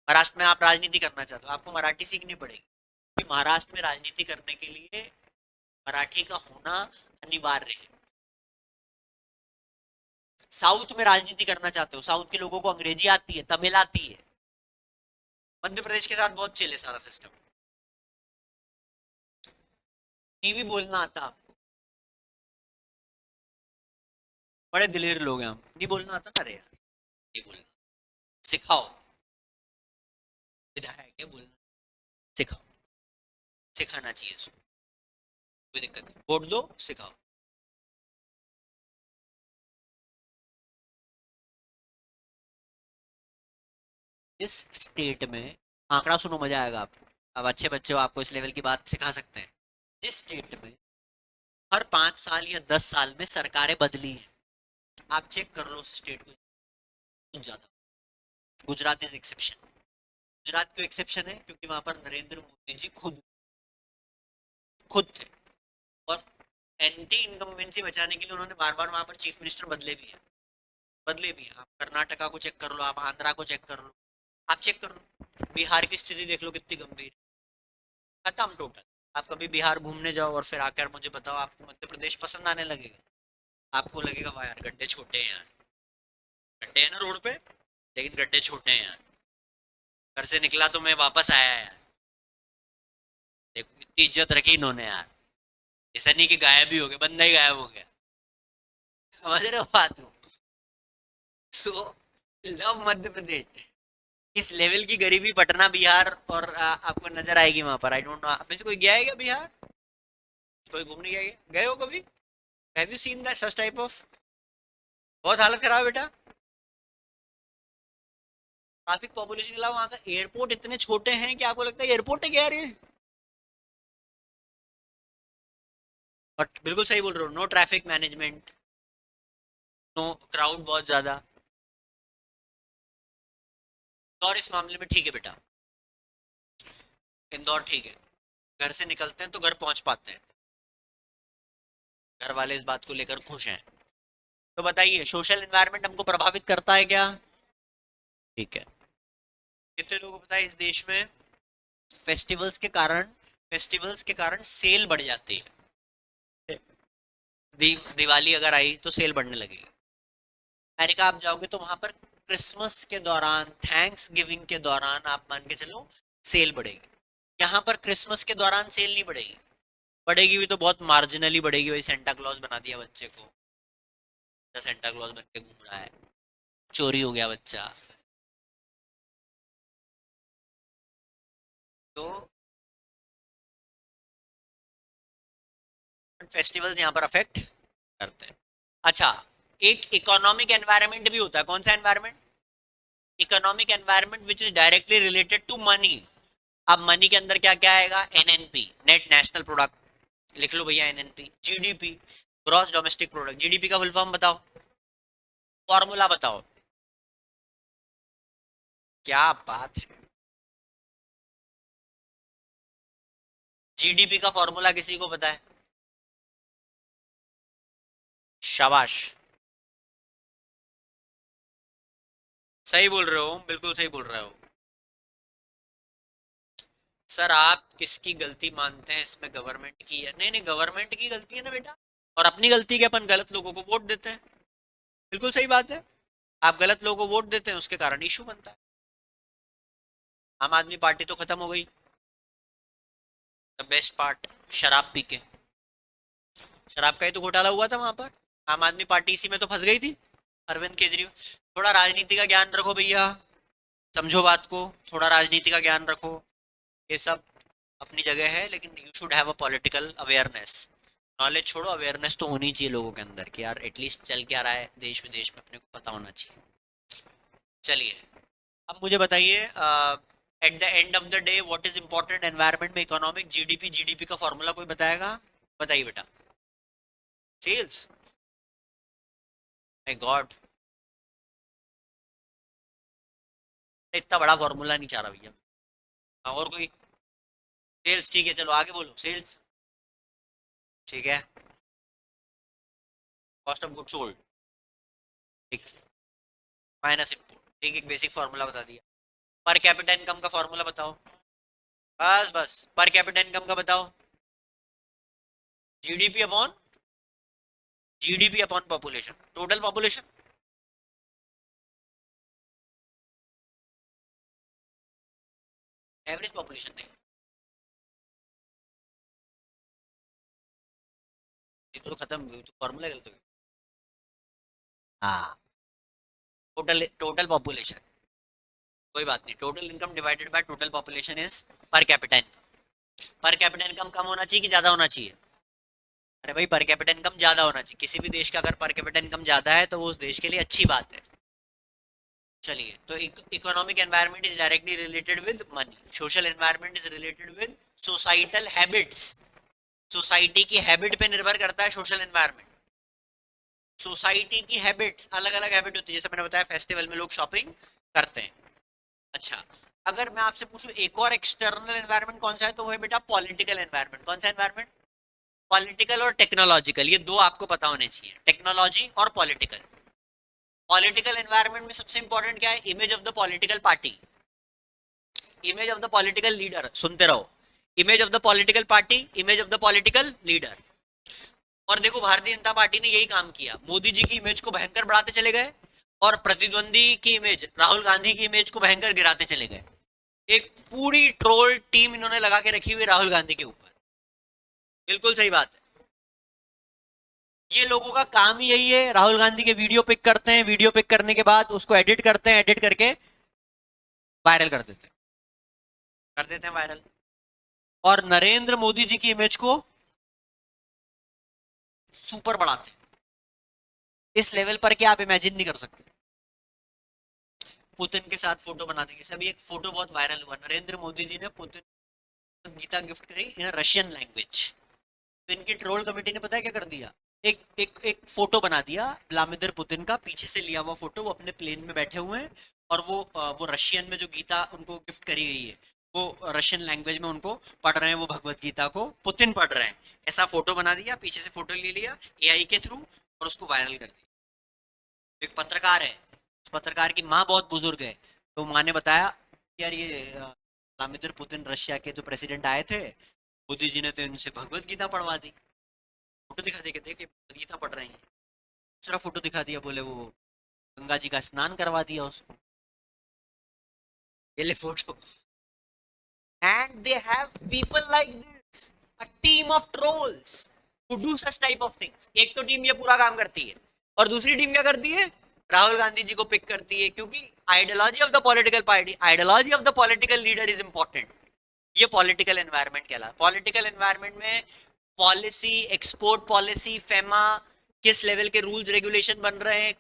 महाराष्ट्र में आप राजनीति करना चाहते हो, आपको मराठी सीखनी पड़ेगी। कि महाराष्ट्र में राजनीति करने के लिए मराठी का होना अनिवार्य है। साउथ में राजनीति करना चाहते हो, साउथ के लोगों को अंग्रेजी आती है, तमिल आती है। मध्य प्रदेश के साथ बहुत चिल है सारा सिस्टम। टीवी बोलना आता आपको? बड़े दिलेर लोग हैं हम, नहीं बोलना आता? अरे यार, नहीं बोलना सिखाओ। विधायक है, बोलना सिखाओ, सिखाना चाहिए उसको, कोई दिक्कत नहीं, वोट दो, सिखाओ। जिस स्टेट में, आंकड़ा सुनो मजा आएगा आपको, अब अच्छे बच्चे हो आपको इस लेवल की बात सिखा सकते हैं। जिस स्टेट में हर 5 साल या 10 साल में सरकारें बदली हैं, आप चेक कर लो उस स्टेट को, ज्यादा। Gujarat is exception. गुजरात क्यों एक्सेप्शन है? क्योंकि वहां पर नरेंद्र मोदी जी खुद खुद थे, और एंटी इनकम्बेंसी बचाने के लिए उन्होंने बार बार वहां पर चीफ मिनिस्टर बदले भी हैं। आप कर्नाटका को चेक कर लो, आप आंध्रा को चेक कर लो, आप चेक कर लो, बिहार की स्थिति देख लो कितनी गंभीर है। खत्म टोटल। आप कभी बिहार घूमने जाओ और फिर आकर मुझे बताओ, आपको मध्य प्रदेश पसंद आने लगेगा? आपको लगेगा वाह यार गड्ढे छोटे हैं यार, गड्ढे हैं ना रोड पे, लेकिन गड्ढे छोटे हैं यार। घर से निकला तो मैं वापस आया यार, देखो कितनी इज्जत रखी इन्होंने यार। ऐसा नहीं कि गायब ही हो गया, बंदा ही गायब हो गया। समझ रहे हो बात को? तो लव मध्य प्रदेश। इस लेवल की गरीबी पटना बिहार, और आपको नजर आएगी वहां पर। आई डोंट नो आप में से कोई गया है क्या बिहार? कोई घूमने गया है? गए हो कभी? Have you seen that such type of? बहुत हालत खराब है बेटा। ट्रैफिक पॉपुलेशन के अलावा वहाँ का एयरपोर्ट इतने छोटे हैं कि आपको लगता है एयरपोर्ट है क्या यार ये? बट बिल्कुल सही बोल रहे हो, no traffic management, no crowd बहुत ज्यादा। और इस मामले में ठीक है बेटा, इंदौर ठीक है। घर से निकलते हैं तो घर पहुंच पाते हैं, घर वाले इस बात को लेकर खुश हैं। तो बताइए, सोशल एनवायरनमेंट हमको प्रभावित करता है क्या? ठीक है। कितने लोगों को पता है इस देश में फेस्टिवल्स के कारण, सेल बढ़ जाती है। दिवाली अगर आई तो सेल बढ़ने लगेगी। अमेरिका आप जाओगे तो वहां पर क्रिसमस के दौरान, थैंक्स गिविंग के दौरान आप मान के चलो सेल बढ़ेगी। यहाँ पर क्रिसमस के दौरान सेल नहीं बढ़ेगी, बढ़ेगी भी तो बहुत मार्जिनली बढ़ेगी। वही सेंटा क्लॉज बना दिया बच्चे को, सेंटा क्लॉज बन के घूम रहा है, चोरी हो गया बच्चा। तो फेस्टिवल्स यहाँ पर अफेक्ट करते हैं। अच्छा, एक इकोनॉमिक एनवायरनमेंट भी होता है। कौन सा environment? Economic environment which is directly related to money. अब मनी के अंदर क्या क्या आएगा? एनएनपी, नेट नेशनल प्रोडक्ट, लिख लो भैया NNP. GDP, gross domestic product. GDP का फुल फॉर्म बताओ, फॉर्मूला बताओ। क्या बात है, जीडीपी का फॉर्मूला किसी को पता है? शाबाश, सही बोल रहे हो, बिल्कुल सही बोल रहे हो। सर आप किसकी गलती मानते हैं इसमें? गवर्नमेंट की है? नहीं नहीं, गवर्नमेंट की गलती है ना बेटा। और अपनी गलती के अपन गलत लोगों को वोट देते हैं। बिल्कुल सही बात है। आप गलत लोगों को वोट देते हैं, उसके कारण इशू बनता है। आम आदमी पार्टी तो खत्म हो गई। द बेस्ट पार्ट, शराब पी के, शराब का ही तो घोटाला हुआ था वहां पर। आम आदमी पार्टी इसी में तो फंस गई थी, अरविंद केजरीवाल। थोड़ा राजनीति का ज्ञान रखो भैया, समझो बात को, थोड़ा राजनीति का ज्ञान रखो। ये सब अपनी जगह है, लेकिन you should have a political awareness. Knowledge छोड़ो, अवेयरनेस तो होनी चाहिए लोगों के अंदर कि यार एटलीस्ट चल क्या रहा है देश विदेश में, अपने को पता होना चाहिए। चलिए, अब मुझे बताइए, at the end of the day what is important environment में? Economic, GDP. जीडीपी का फॉर्मूला कोई बताएगा? बताइए बेटा। सेल्स। माय गॉड, इतना बड़ा फॉर्मूला नहीं चाह रहा भैया। हाँ, और कोई? सेल्स ठीक है, चलो आगे बोलो। सेल्स ठीक है, कॉस्ट ऑफ गुड सोल्ड ठीक, माइनस इनपुट ठीक, एक बेसिक फार्मूला बता दिया। पर कैपिटा इनकम का फार्मूला बताओ। बस बस, पर कैपिटा इनकम का बताओ। GDP upon, GDP upon population, total population. Average population नहीं, ये तो खत्म, तो फार्मूला गलत हो गया। हाँ, टोटल टोटल पॉपुलेशन, कोई बात नहीं। Total income divided by total population is per capita income. Per capita income कम होना चाहिए कि ज्यादा होना चाहिए? अरे भाई, पर कैपिटा इनकम ज्यादा होना चाहिए। किसी भी देश का अगर पर कैपिटा इनकम ज्यादा है तो वो उस देश के लिए अच्छी बात है। चलिए, तो economic environment is directly related with money, social environment is related with societal habits, society की हैबिट पे निर्भर करता है सोशल एनवायरनमेंट। सोसाइटी की हैबिट्स, अलग अलग हैबिट होती है, जैसे मैंने बताया फेस्टिवल में लोग शॉपिंग करते हैं। अच्छा, अगर मैं आपसे पूछूं एक और एक्सटर्नल एनवायरनमेंट कौन सा है, तो वो है बेटा पॉलिटिकल एनवायरनमेंट। कौन सा एनवायरनमेंट? पॉलिटिकल और टेक्नोलॉजिकल, ये दो आपको पता होने चाहिए, टेक्नोलॉजी और पॉलिटिकल। पॉलिटिकल एनवायरनमेंट में सबसे इंपॉर्टेंट क्या है? Image of the political party, image of the political leader, सुनते रहो, image of the political party, image of the political leader. और देखो भारतीय जनता पार्टी ने यही काम किया, मोदी जी की इमेज को भयंकर बढ़ाते चले गए और प्रतिद्वंदी की इमेज, राहुल गांधी की इमेज को भयंकर गिराते चले गए। एक पूरी ट्रोल टीम इन्होंने लगा के रखी हुई राहुल गांधी के ऊपर। बिल्कुल सही बात है, ये लोगों का काम ही यही है, राहुल गांधी के वीडियो पिक करते हैं, वीडियो पिक करने के बाद उसको एडिट करते हैं, एडिट करके वायरल कर देते हैं वायरल, और नरेंद्र मोदी जी की इमेज को सुपर बढ़ाते हैं इस लेवल पर कि आप इमेजिन नहीं कर सकते। पुतिन के साथ फोटो बना देंगे सभी, एक फोटो बहुत वायरल हुआ, नरेंद्र मोदी जी ने पुतिन को गीता गिफ्ट करी इन रशियन लैंग्वेज। तो इनकी ट्रोल कमेटी ने पता है क्या कर दिया, एक एक एक फोटो बना दिया व्लादिमीर पुतिन का, पीछे से लिया हुआ फोटो, वो अपने प्लेन में बैठे हुए हैं और वो रशियन में जो गीता उनको गिफ्ट करी गई है वो रशियन लैंग्वेज में उनको पढ़ रहे हैं, वो भगवत गीता को पुतिन पढ़ रहे हैं, ऐसा फोटो बना दिया, पीछे से फोटो ले लिया एआई के थ्रू और उसको वायरल कर दिया। एक पत्रकार है, उस पत्रकार की माँ बहुत बुजुर्ग है, तो माँ ने बताया यार ये व्लादिमीर पुतिन रशिया के जो प्रेसिडेंट आए थे, मोदी जी ने तो इनसे भगवत गीता पढ़वा दी। फोटो दिखा दे के देखे गीता पढ़ रहे हैं, दूसरा फोटो दिखा दिया, बोले वो गंगा जी का स्नान करवा दिया उसको, ये ले photo. And they have people like this, a team of trolls who do such type of things. एक तो टीम ये पूरा काम करती है और दूसरी टीम क्या करती है, राहुल गांधी जी को पिक करती है, क्योंकि ideology of the political party, ideology of the political leader is important. ये पॉलिटिकल एनवायरनमेंट कहलाता है। पॉलिटिकल एनवायरनमेंट में पॉलिसी, एक्सपोर्ट पॉलिसी, फेमा, किस लेवल के रूल्स रेगुलेशन बन रहे हैं,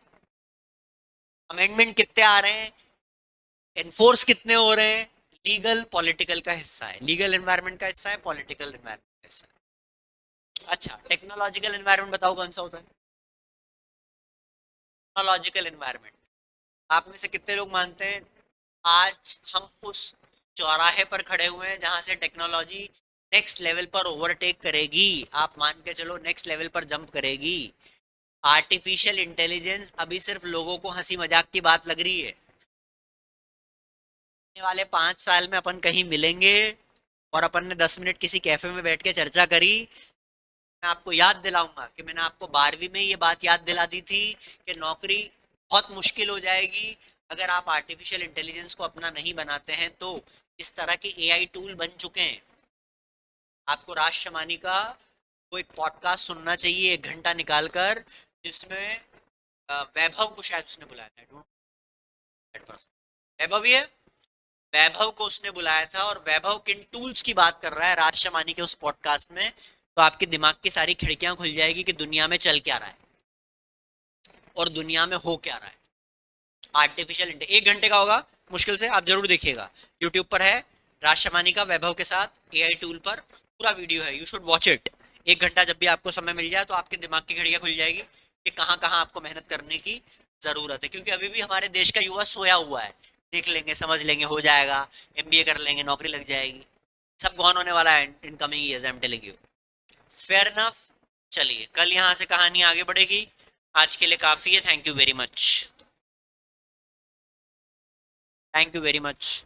अमेंडमेंट कितने आ रहे हैं, एनफोर्स कितने हो रहे हैं, लीगल पॉलिटिकल का हिस्सा है, लीगल एनवायरनमेंट का हिस्सा है, पॉलिटिकल एनवायरनमेंट का हिस्सा है। अच्छा, टेक्नोलॉजिकल एनवायरनमेंट बताओ कौन सा होता है? टेक्नोलॉजिकल एनवायरनमेंट, आप में से कितने लोग मानते हैं आज हम उस चौराहे पर खड़े हुए हैं जहां से टेक्नोलॉजी नेक्स्ट लेवल पर ओवरटेक करेगी, आप मान के चलो नेक्स्ट लेवल पर जंप करेगी। आर्टिफिशियल इंटेलिजेंस अभी सिर्फ लोगों को हंसी मजाक की बात लग रही है, आने वाले 5 साल में अपन कहीं मिलेंगे और अपन ने 10 मिनट किसी कैफे में बैठ के चर्चा करी, मैं आपको याद दिलाऊंगा कि मैंने आपको 12वीं में ये बात याद दिला दी थी कि नौकरी बहुत मुश्किल हो जाएगी अगर आप आर्टिफिशियल इंटेलिजेंस को अपना नहीं बनाते हैं। तो इस तरह के एआई टूल बन चुके हैं। आपको राज शमानी का वो एक पॉडकास्ट सुनना चाहिए 1 घंटा निकाल कर, जिसमें वैभव को शायद उसने बुलाया था, वैभव ही है, वैभव को उसने बुलाया था और वैभव किन टूल्स की बात कर रहा है राज शमानी के उस पॉडकास्ट में, तो आपके दिमाग की सारी खिड़कियां खुल जाएगी कि दुनिया में चल क्या रहा है और दुनिया में हो क्या रहा है। आर्टिफिशियल इंटेलिजेंस 1 घंटे का होगा मुश्किल से, आप जरूर देखिएगा, यूट्यूब पर है, राज शमानी का वैभव के साथ एआई टूल पर पूरा वीडियो है, यू शुड वॉच इट। 1 घंटा जब भी आपको समय मिल जाए तो आपके दिमाग की खिड़कियां खुल जाएगी कि कहाँ कहाँ आपको मेहनत करने की जरूरत है, क्योंकि अभी भी हमारे देश का युवा सोया हुआ है, देख लेंगे, समझ लेंगे, हो जाएगा, एमबीए कर लेंगे, नौकरी लग जाएगी, सब गॉन होने वाला है in coming years, I am telling you. Fair enough. चलिए, कल यहाँ से कहानी आगे बढ़ेगी, आज के लिए काफी है, thank you very much, thank you very much.